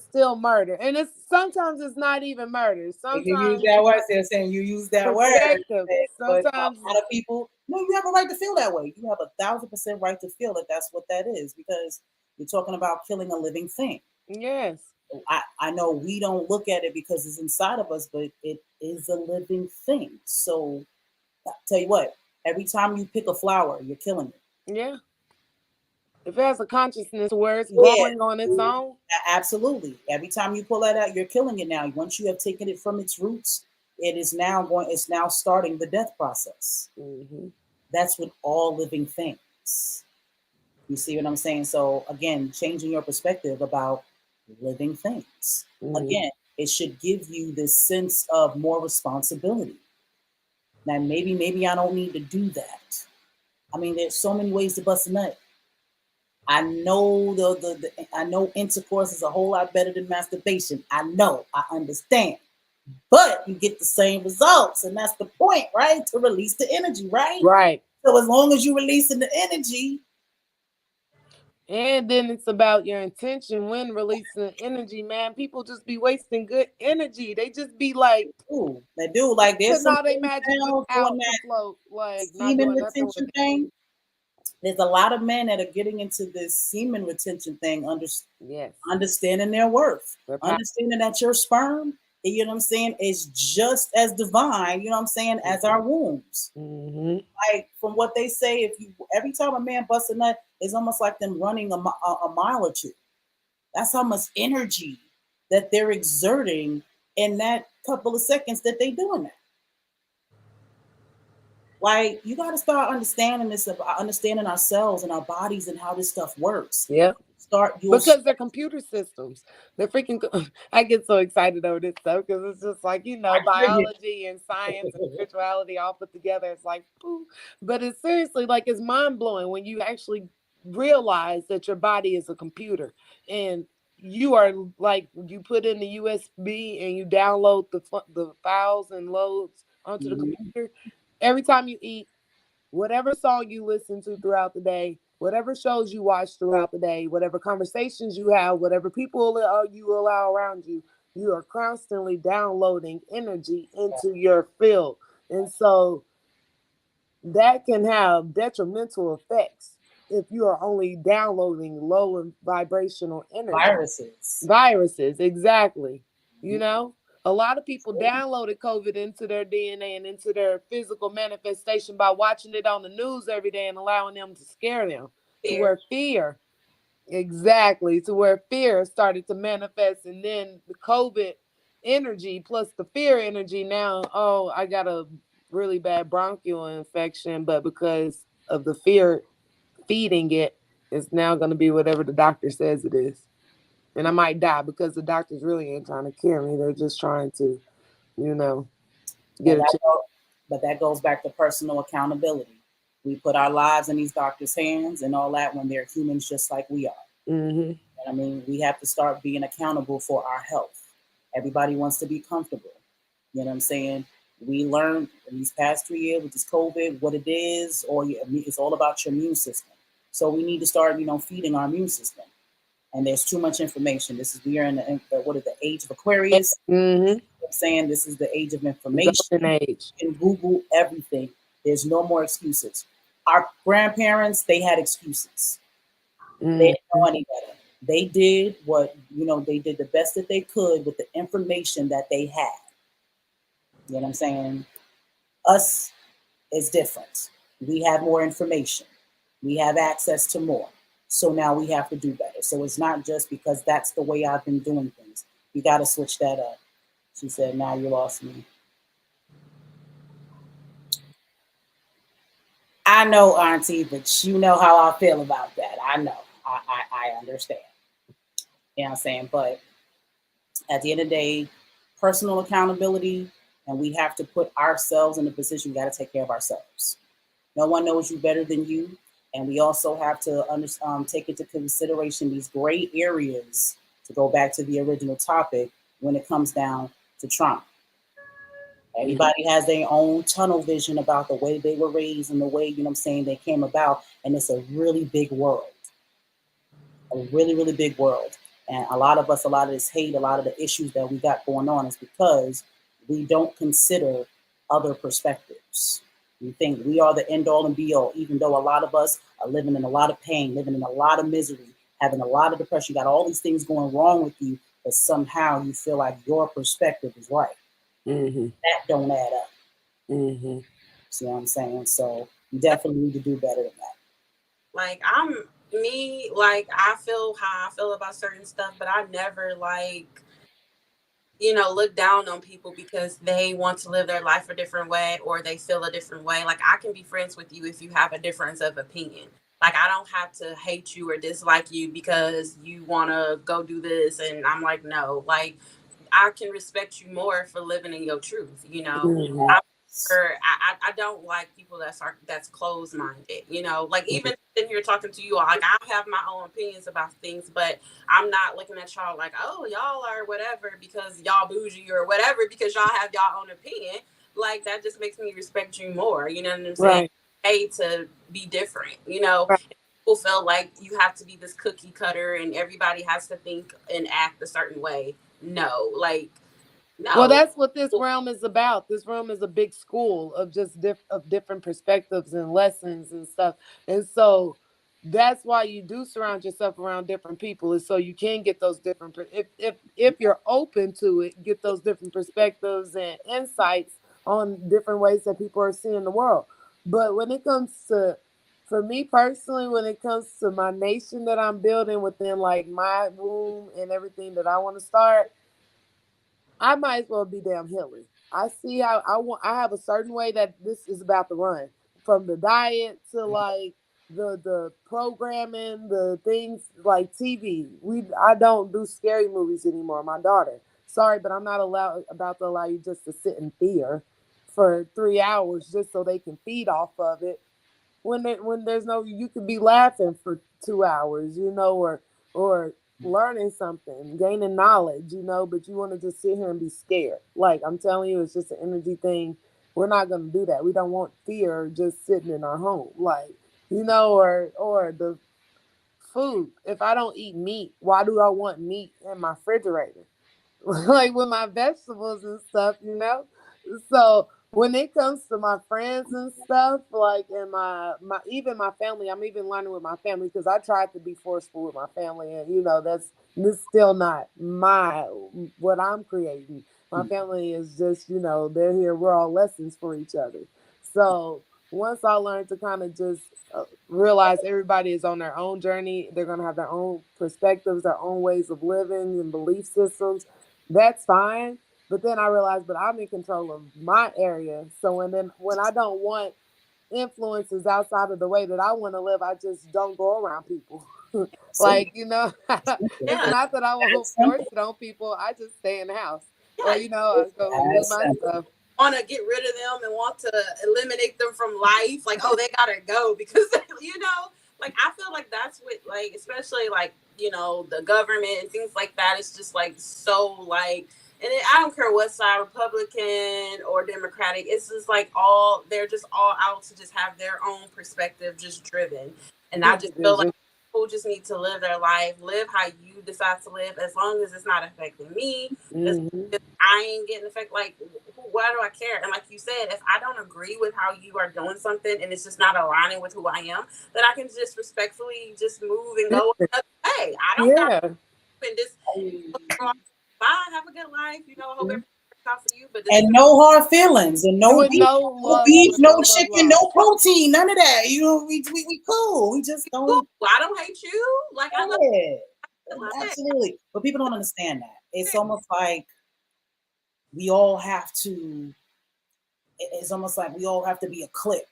S2: still murder, and it's not even murder.
S1: You use
S2: Sometimes
S1: that
S2: you
S1: word,
S2: got
S1: saying you use that word,
S2: perspective.
S1: but a
S2: Sometimes
S1: lot of people, no, you have a right to feel that way. You have 1,000% right to feel that that's what that is because you're talking about killing a living thing.
S2: yes,
S1: I know we don't look at it because it's inside of us, but it is a living thing. So I tell you what, every time you pick a flower, you're killing it.
S2: yeah. If it has a consciousness where it's
S1: Yeah,
S2: growing on its own,
S1: absolutely. Every time you pull that out, you're killing it now. Once you have taken it from its roots, it's now starting the death process.
S2: hmm
S1: That's with all living things. You see what I'm saying? So again, changing your perspective about living things.
S2: hmm
S1: Again, it should give you this sense of more responsibility. Now maybe I don't need to do that. I mean, there's so many ways to bust a nut. I know I know intercourse is a whole lot better than masturbation. I understand. But you get the same results, and that's the point, right? To release the energy, right?
S2: right.
S1: So as long as you're releasing the energy,
S2: And then it's about your intention when releasing energy, man. People just be wasting good energy. They just be like
S1: ooh, they do. Like there's
S2: putting
S1: some
S2: all their
S1: things
S2: magic
S1: now doing
S2: out to
S1: that
S2: float, like not
S1: semen
S2: doing nothing with
S1: retention
S2: it.
S1: thing. There's a lot of men that are getting into this semen retention thing,
S2: Yes.
S1: understanding their worth,
S2: Their power.
S1: understanding that your sperm, you know what I'm saying, is just as divine, you know what I'm saying, as our wombs.
S2: Mm-hmm.
S1: Like from what they say, if you every time a man busts a nut, it's almost like them running a mile or two. That's how much energy that they're exerting in that couple of seconds that they doing that. Like you got to start understanding this about understanding ourselves and our bodies and how this stuff works.
S2: Yep.
S1: Start you'll
S2: Because they're
S1: start.
S2: computer systems. They're freaking. I get so excited over this stuff because it's just like
S1: I hear you.
S2: biology and science and spirituality all put together. It's like, pooh. But it's seriously like it's mind blowing when you actually realize that your body is a computer and you are like you put in the USB and you download the files and loads onto the
S1: Mhm.
S2: computer. Every time you eat, whatever song you listen to throughout the day, whatever shows you watch throughout the day, whatever conversations you have, whatever people you allow around you, you are constantly downloading energy into your field. And so that can have detrimental effects if you are only downloading low and vibrational energy.
S1: Viruses.
S2: Viruses, exactly. You
S1: Mhm.
S2: know, a lot of people downloaded COVID into their DNA and into their physical manifestation by watching it on the news every day and allowing them to scare them to
S3: Fear.
S2: where fear, exactly, to where fear started to manifest. And then the COVID energy plus the fear energy now, oh, I got a really bad bronchial infection, but because of the fear feeding it, it's now going to be whatever the doctor says it is, and I might die because the doctors really ain't trying to cure me. They're just trying to, you know,
S1: And
S2: get a
S1: that
S2: check.
S1: but that goes back to personal accountability. We put our lives in these doctors' hands and all that when they're humans just like we are.
S2: Mm-hmm.
S1: And I mean, we have to start being accountable for our health. Everybody wants to be comfortable. You know what I'm saying? We learned in these past 3 years with this COVID what it is, or it's all about your immune system. So we need to start, feeding our immune system. And there's too much information. This is we are in what is the age of Aquarius?
S2: Mm-hmm.
S1: I'm saying this is the age of
S2: The
S1: information.
S2: golden age.
S1: You can Google everything. There's no more excuses. Our grandparents, they had excuses. They didn't
S2: Mm-hmm.
S1: know any better. They did what, they did the best that they could with the information that they had. You know what I'm saying? Us is different. We have more information. We have access to more. So now we have to do better. So it's not just because that's the way I've been doing things. You got to switch that up. She said, now you lost me. I know, Auntie, but you know how I feel about that. I know. I understand. You know what I'm saying? But at the end of the day, personal accountability, and we have to put ourselves in a position we got to take care of ourselves. No one knows you better than you. And we also have to take into consideration these gray areas to go back to the original topic when it comes down to trauma.
S2: Mm-hmm.
S1: Everybody has their own tunnel vision about the way they were raised and the way, they came about. And it's a really big world, a really, really big world. And a lot of us, a lot of this hate, a lot of the issues that we got going on is because we don't consider other perspectives. We think we are the end all and be all, even though a lot of us are living in a lot of pain, living in a lot of misery, having a lot of depression. You got all these things going wrong with you, but somehow you feel like your perspective is right.
S2: Mm-hmm.
S1: That don't add up.
S2: Mm-hmm.
S1: See what I'm saying? So you definitely need to do better than that.
S3: Like I'm me, like I feel how I feel about certain stuff, but I never look down on people because they want to live their life a different way or they feel a different way. Like I can be friends with you if you have a difference of opinion. Like I don't have to hate you or dislike you because you want to go do this and I'm like no. Like I can respect you more for living in your truth, you know.
S2: Mm-hmm.
S3: I'm I don't like people that's closed minded, you know. Like even sitting here talking to you all, like I have my own opinions about things, but I'm not looking at y'all like, oh, y'all are whatever because y'all bougie or whatever because y'all have y'all own opinion. Like that just makes me respect you more. You know what I'm saying?
S2: Right.
S3: Hey, to be different, you know.
S2: Right.
S3: People feel like you have to be this cookie cutter and everybody has to think and act a certain way. No, like
S2: Well,
S3: no.
S2: that's what this realm is about. This realm is a big school of just different perspectives and lessons and stuff. And so that's why you do surround yourself around different people, is so you can get those different if you're open to it, get those different perspectives and insights on different ways that people are seeing the world. But when it comes to for me personally, when it comes to my nation that I'm building within like my womb and everything that I want to start, I might as well be damn Hillary. I see how I want. I have a certain way that this is about to run, from the diet to like the programming, the things like TV. I don't do scary movies anymore. My daughter. Sorry, but I'm not about to allow you just to sit in fear for 3 hours just so they can feed off of it. When there's no, you could be laughing for 2 hours, or learning something, gaining knowledge, but you want to just sit here and be scared. Like I'm telling you, it's just an energy thing. We're not gonna do that. We don't want fear just sitting in our home, like or the food. If I don't eat meat, why do I want meat in my refrigerator? Like with my vegetables and stuff. So when it comes to my friends and stuff, like in my even my family, I'm even learning with my family because I tried to be forceful with my family, and this still not my what I'm creating. My family is just they're here. We're all lessons for each other. So once I learned to kind of just realize everybody is on their own journey, they're gonna have their own perspectives, their own ways of living and belief systems. That's fine. But then I realized, but I'm in control of my area. So when I don't want influences outside of the way that I want to live, I just don't go around people.
S1: Simple.
S2: Like, it's
S3: Yeah,
S2: not that I won't
S1: That's
S2: force
S1: simple.
S2: it on people. I just stay in the house. Or,
S3: yeah.
S2: I go and do
S1: That's
S2: my
S1: simple.
S2: stuff.
S3: Want to get rid of them and want to eliminate them from life. Like, oh, they gotta go because like I feel like that's what, like, especially like the government and things like that. It's just like so like, and I don't care what side, Republican or Democratic. It's just like they're just all out to just have their own perspective, just driven. And I just feel like
S2: Division.
S3: people just need to live their life, live how you decide to live, as long as it's not affecting me. As
S2: Hmm.
S3: I ain't getting affected. Like, why do I care? And like you said, if I don't agree with how you are doing something and it's just not aligning with who I am, then I can just respectfully just move and go another way. I don't got
S2: Yeah.
S3: to and just bye, have a good life. I hope everything works out for you. But this is
S1: And no hard feelings, and
S2: With no
S1: no
S2: love,
S1: beef,
S2: with
S1: no
S2: no love
S1: chicken, no
S2: lost.
S1: protein, none of that. We cool. We just
S3: cool.
S1: don't.
S3: I don't hate you. Like I love
S1: Yeah,
S3: you. Love it.
S1: absolutely. But people don't understand that. It's almost like we all have to. It's almost like we all have to be a clique.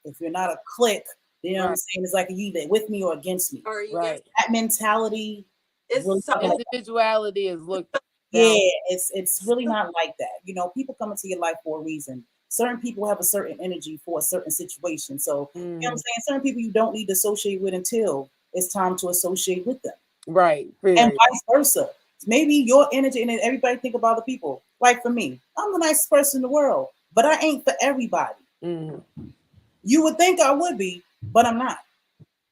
S1: If you're not a clique, you know what I'm
S2: Right.
S1: saying? It's like you either with me or against me.
S3: Or you get
S2: Right.
S1: That mentality is
S3: it's
S1: really
S3: so
S1: not like that.
S2: Individuality is looked down.
S1: Yeah, it's really not like that. People come into your life for a reason. Certain people have a certain energy for a certain situation. So, what I'm
S2: Mm.
S1: saying? Certain people you don't need to associate with until it's time to associate with them.
S2: Right.
S1: And
S2: Period.
S1: vice versa. Maybe your energy, and then everybody think about the people. Like for me, I'm the nicest person in the world, but I ain't for everybody.
S2: Mm.
S1: You would think I would be, but I'm not.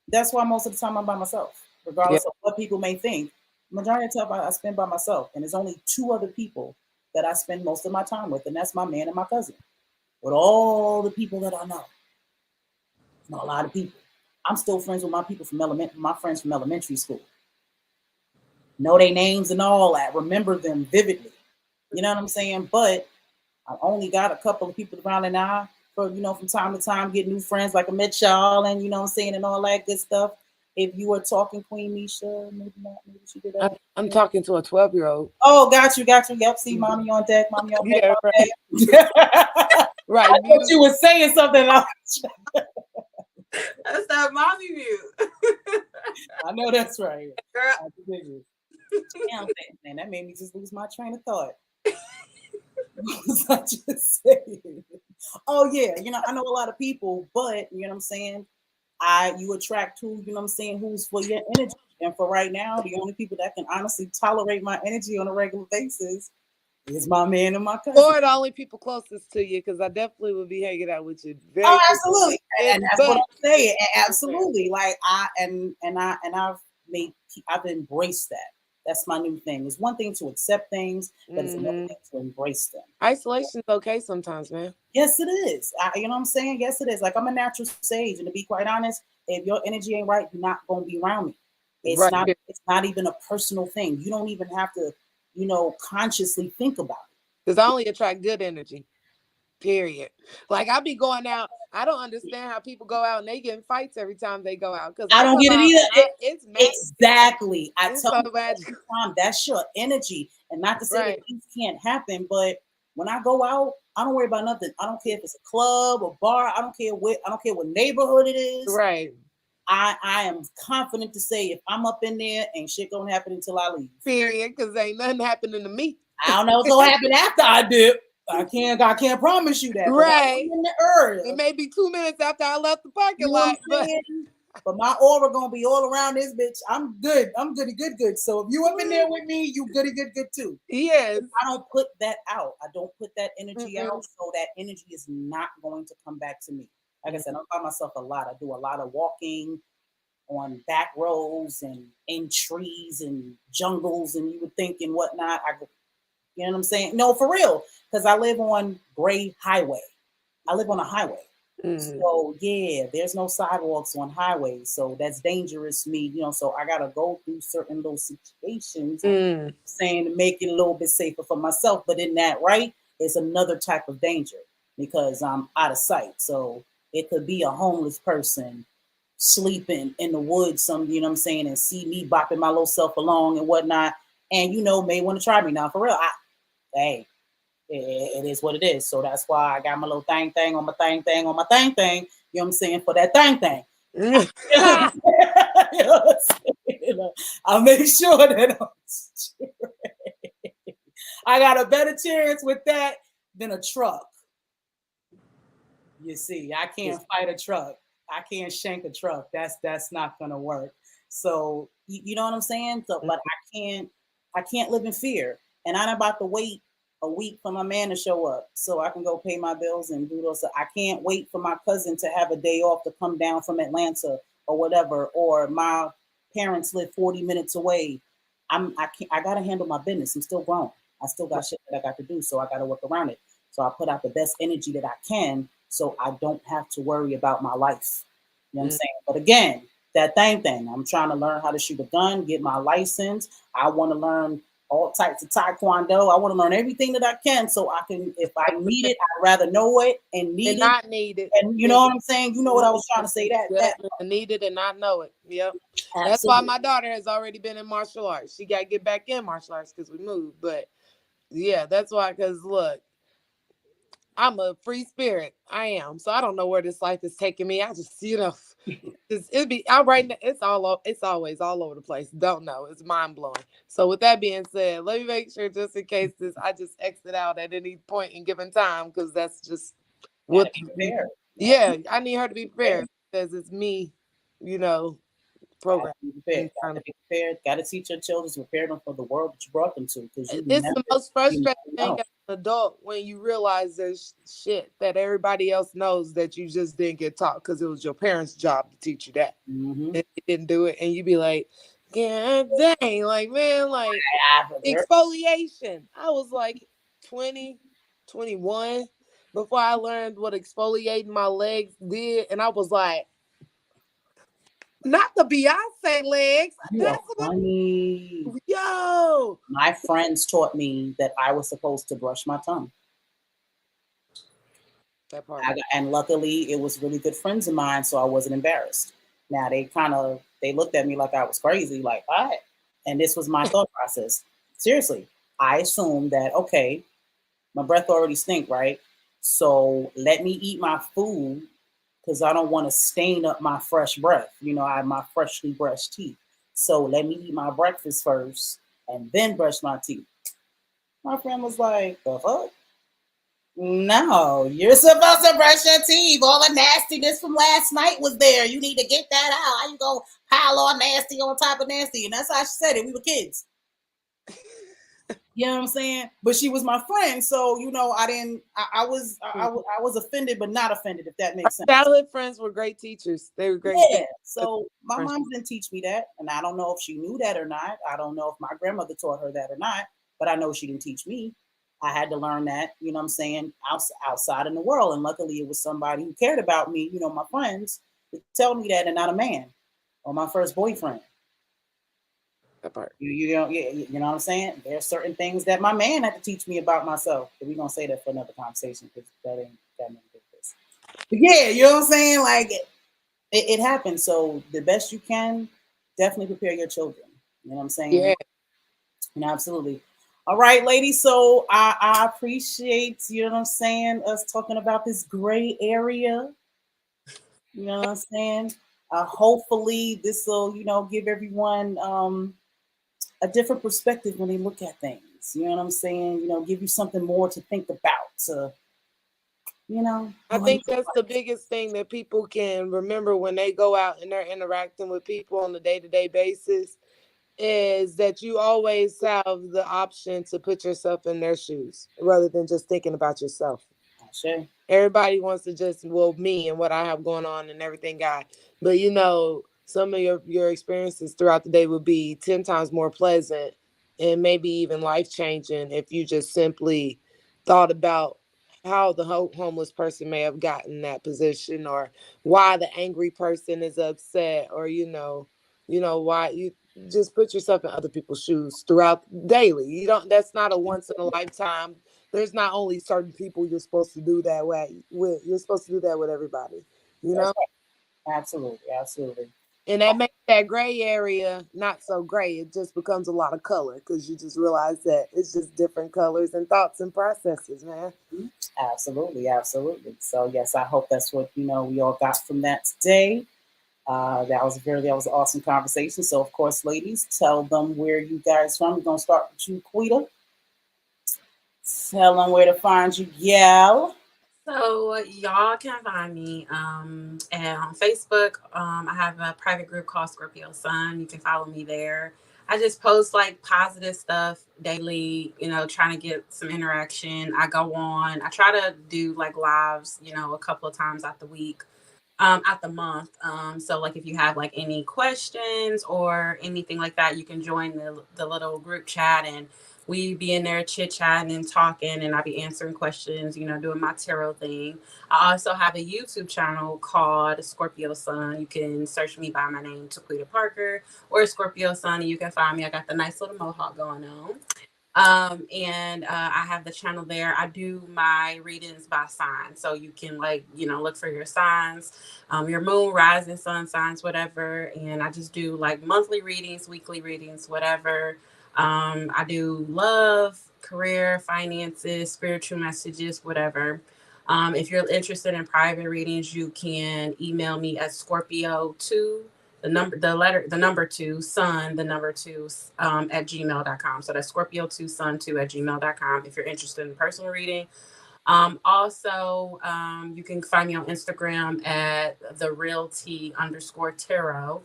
S1: That's why most of the time I'm by myself,
S2: Yeah.
S1: regardless of what people may think. Majority of the time I spend by myself, and there's only two other people that I spend most of my time with, and that's my man and my cousin. With all the people that I know, a lot of people, I'm still friends with my friends from elementary school. Know their names and all that. Remember them vividly. You know what I'm saying? But I only got a couple of people around and I, from time to time, get new friends like I met y'all and, what I'm saying, and all that good stuff. If you were talking Queen Misha, maybe not, maybe she did that.
S2: I'm talking to a 12-year-old.
S1: Oh, got you, got you. Yep, see, mommy on deck, mommy on deck,
S2: Yeah. Right.
S1: on deck. I
S2: Right.
S1: thought you were saying something.
S3: that's that mommy mute.
S1: I know that's right.
S3: Girl,
S1: I dig it. Yeah, I'm saying, man, that made me just lose my train of thought. What was I just saying? Oh yeah, I know a lot of people, but you know what I'm saying. You attract who I'm saying who's for your energy, and for right now, the only people that can honestly tolerate my energy on a regular basis is my man and my cousin.
S2: Or the only people closest to you, because I definitely would be hanging out with you
S1: Oh,
S2: very
S1: absolutely,
S2: frequently.
S1: and that's what
S2: But
S1: I'm saying. Absolutely, like I've embraced that. That's my new thing. It's one thing to accept things, but it's another
S2: mm,
S1: thing to embrace them.
S2: isolation is okay sometimes, man.
S1: Yes, it is. You know what I'm saying? Yes, it is. Like I'm a natural sage, and to be quite honest, if your energy ain't right, you're not gonna be around me. It's
S2: Right.
S1: not. It's not even a personal thing. You don't even have to, consciously think about it.
S2: Because I only attract good energy. Period. Like I be going out. I don't understand how people go out and they get in fights every time they go out. Because
S1: I
S2: I
S1: don't
S2: come
S1: get it
S2: out
S1: either.
S2: and it's magic.
S1: Exactly. I
S2: It's
S1: tell
S2: so
S1: you
S2: magical.
S1: every time that's your energy, and not to say that
S2: Right.
S1: things can't happen, but when I go out, I don't worry about nothing. I don't care if it's a club or bar. I don't care what. I don't care what neighborhood it is.
S2: Right.
S1: I am confident to say if I'm up in there, ain't shit gonna happen until I leave.
S2: Period, because ain't nothing happening to me.
S1: I don't know what's gonna happen after I dip. I can't promise you that. But
S2: Right.
S1: I'm in the area.
S2: It may be 2 minutes after I left the parking
S1: You know what
S2: lot,
S1: I'm
S2: but
S1: saying? But my aura gonna be all around this bitch. I'm good. I'm goody good. So if you up in there with me, you goody good too.
S2: yes.
S1: I don't put that out. I don't put that energy
S2: Mm-mm.
S1: out, so that energy is not going to come back to me. Like I said, I'm by myself a lot. I do a lot of walking on back roads and in trees and jungles and you would think and whatnot. You know what I'm saying? No, for real, because I live on Gray Highway. I live on a highway.
S2: Mm-hmm.
S1: So yeah, there's no sidewalks on highways, so that's dangerous. Me, so I gotta go through certain little situations, saying to make it a little bit safer for myself. But in that, right, is another type of danger because I'm out of sight. So it could be a homeless person sleeping in the woods, you know what I'm saying, and see me bopping my little self along and whatnot, and may want to try me. Now, for real, hey, it is what it is. So that's why I got my little thing on my thing on my thing. You know what I'm saying? For that thing. You know what I'm saying? I'll make sure that I got a better chance with that than a truck. You see, I can't fight a truck. I can't shank a truck. That's not gonna work. So you know what I'm saying? So, but I can't live in fear. And I'm about to wait a week for my man to show up so I can go pay my bills and do those. I can't wait for my cousin to have a day off to come down from Atlanta or whatever. Or my parents live 40 minutes away. I gotta handle my business. I'm still grown. I still got shit that I got to do, so I gotta work around it. So I put out the best energy that I can so I don't have to worry about my life. You know what I'm saying? But again, that thing. I'm trying to learn how to shoot a gun, get my license. I want to learn all types of taekwondo. I want to learn everything that I can so I can, if I need it, I'd rather know it and need
S2: and
S1: it.
S2: not need it.
S1: And you know what I'm saying? You know what I was trying to say. That
S2: need it and not know it. Yep.
S1: absolutely.
S2: That's why my daughter has already been in martial arts. She got to get back in martial arts because we moved. But yeah, that's why. Because look, I'm a free spirit. I am. So I don't know where this life is taking me. I just, it'd be I'm right now. It's always all over the place. Don't know. It's mind blowing. So with that being said, let me make sure just in case I just exit out at any point in given time because that's just what. Yeah, I need her to be prepared because it's me, program.
S1: Got to be prepared. Got to teach your children to prepare them for the world that you brought them to. Because
S2: it's the most frustrating thing as an adult when you realize there's shit that everybody else knows that you just didn't get taught because it was your parents' job to teach you that.
S1: Mm-hmm.
S2: And they didn't do it, and you be like, "God dang!" Like, man, like exfoliation. I was like 20, 21 before I learned what exfoliating my legs did, and I was like, not the Beyonce legs.
S1: You are funny.
S2: Yo,
S1: my friends taught me that I was supposed to brush my tongue.
S2: That part.
S1: And luckily, it was really good friends of mine, so I wasn't embarrassed. Now they looked at me like I was crazy, like, all right. And this was my thought process. Seriously, I assumed that okay, my breath already stink, right? So let me eat my food because I don't want to stain up my fresh breath. I have my freshly brushed teeth. So let me eat my breakfast first and then brush my teeth. My friend was like, the fuck? No, you're supposed to brush your teeth. All the nastiness from last night was there. You need to get that out. How you go pile on nasty on top of nasty? And that's how she said it. We were kids. You know what I'm saying? But she was my friend, so I didn't. I was offended, but not offended. If that makes sense.
S2: Childhood friends were great teachers. They were great.
S1: Yeah. So my mom didn't teach me that, and I don't know if she knew that or not. I don't know if my grandmother taught her that or not. But I know she didn't teach me. I had to learn that. You know what I'm saying? Outside in the world, and luckily it was somebody who cared about me. My friends to tell me that, and not a man or my first boyfriend.
S2: That part.
S1: You know what I'm saying? There's certain things that my man had to teach me about myself. But we're gonna say that for another conversation because that ain't this. But yeah, you know what I'm saying? Like it happens. So the best you can, definitely prepare your children. You know what I'm saying? Yeah. Absolutely. All right, ladies. So I appreciate, you know what I'm saying, us talking about this gray area. You know what I'm saying? Hopefully, this will, give everyone a different perspective when they look at things. You know what I'm saying? Give you something more to think about.
S2: I
S1: go into
S2: think that's the biggest thing that people can remember when they go out and they're interacting with people on a day-to-day basis is that you always have the option to put yourself in their shoes rather than just thinking about yourself.
S1: Sure.
S2: Everybody wants to just, well, me and what I have going on and everything, guy. But some of your experiences throughout the day would be 10 times more pleasant and maybe even life changing if you just simply thought about how the homeless person may have gotten that position, or why the angry person is upset, or why you just put yourself in other people's shoes throughout daily. You don't That's not a once in a lifetime. There's not only certain people you're supposed to do that way with. You're supposed to do that with everybody, you
S1: That's
S2: know?
S1: right. Absolutely. Absolutely.
S2: And that makes that gray area not so gray. It just becomes a lot of color because you just realize that it's just different colors and thoughts and processes, man.
S1: Mhm. Absolutely. Absolutely. So, yes, I hope that's what, we all got from that today. That was an awesome conversation. So, of course, ladies, tell them where you guys from. We're going to start with you, Quita. Tell them where to find you, gal.
S3: So y'all can find me and on Facebook. I have a private group called Scorpio Sun. You can follow me there. I just post like positive stuff daily, trying to get some interaction. I go on. I try to do like lives, a couple of times out the week, out the month. So like if you have like any questions or anything like that, you can join the little group chat, and we be in there chit chatting and talking, and I'll be answering questions, doing my tarot thing. I also have a YouTube channel called Scorpio Sun. You can search me by my name, Taquita Parker, or Scorpio Sun, and you can find me. I got the nice little mohawk going on. And I have the channel there. I do my readings by sign, so you can look for your signs, your moon, rising, sun signs, whatever. And I just do like monthly readings, weekly readings, whatever. I do love, career, finances, spiritual messages, whatever. If you're interested in private readings, you can email me at Scorpio2, the number two, sun, the number two, at gmail.com. So that's Scorpio2 sun2 at gmail.com if you're interested in personal reading. Also, you can find me on Instagram at the real T underscore tarot.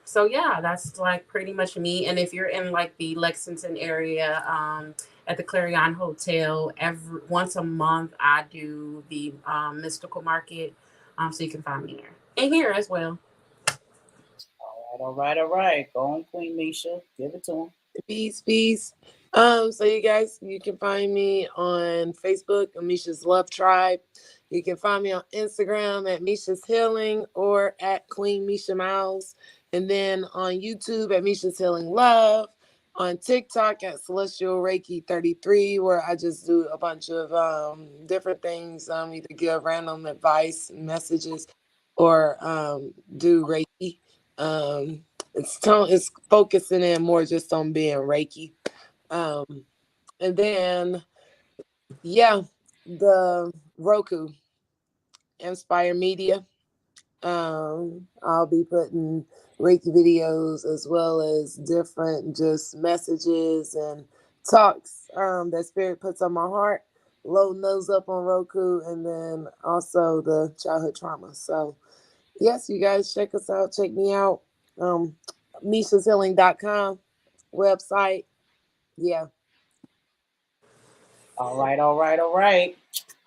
S3: So yeah, that's like pretty much me. And if you're in like the Lexington area, at the Clarion Hotel, every once a month I do the mystical market. So you can find me there and here as well.
S1: All right, all right, all right. Go on, Queen Misha. Give it to him.
S2: Peace, peace. So you guys, you can find me on Facebook, Misha's Love Tribe. You can find me on Instagram at Misha's Healing or at Queen Misha Miles. And then on YouTube at Misha's Healing Love. On TikTok at Celestial Reiki 33, where I just do a bunch of different things, either give random advice, messages, or do Reiki. It's focusing in more just on being Reiki. And then yeah, the Roku Inspire Media. I'll be putting Reiki videos as well as different just messages and talks that Spirit puts on my heart. Loading those up on Roku, and then also the childhood trauma. So yes, you guys check us out. Check me out. MishasHealing.com website. Yeah.
S1: All right, all right, all right.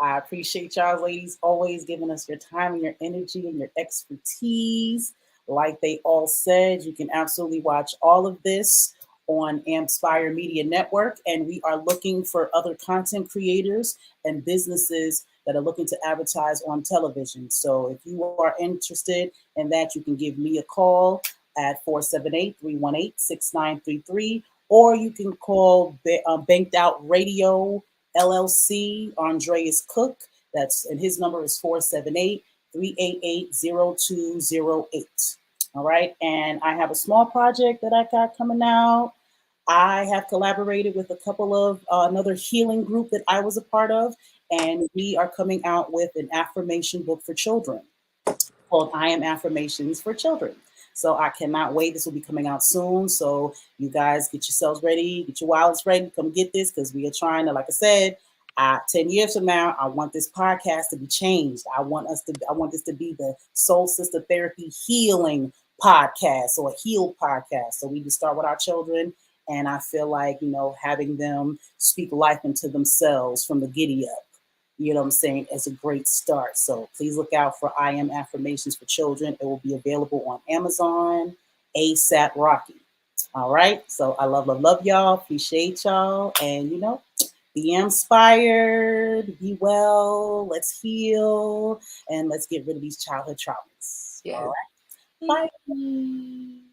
S1: I appreciate y'all, ladies, always giving us your time and your energy and your expertise. Like they all said, you can absolutely watch all of this on Ampspire Media Network. And we are looking for other content creators and businesses that are looking to advertise on television. So if you are interested in that, you can give me a call at 478-318-6933, or you can call Banked Out Radio LLC, Andreas Cook. And his number is 478-388-0208. All right. And I have a small project that I got coming out. I have collaborated with a couple of another healing group that I was a part of, and we are coming out with an affirmation book for children. called I Am Affirmations for Children. So I cannot wait. This will be coming out soon. So you guys get yourselves ready, get your wallets ready, come get this because we are trying to, like I said, 10 years from now, I want this podcast to be changed. I want this to be the Soul Sister Therapy Healing podcast or a heal podcast. So we just start with our children. And I feel like, having them speak life into themselves from the giddy up, you know what I'm saying, as a great start. So please look out for I Am Affirmations for Children. It will be available on Amazon, ASAP Rocky. All right. So I love, love, love y'all. Appreciate y'all. And, be inspired, be well, let's heal, and let's get rid of these childhood traumas. All
S2: Yes.
S1: right. Bye.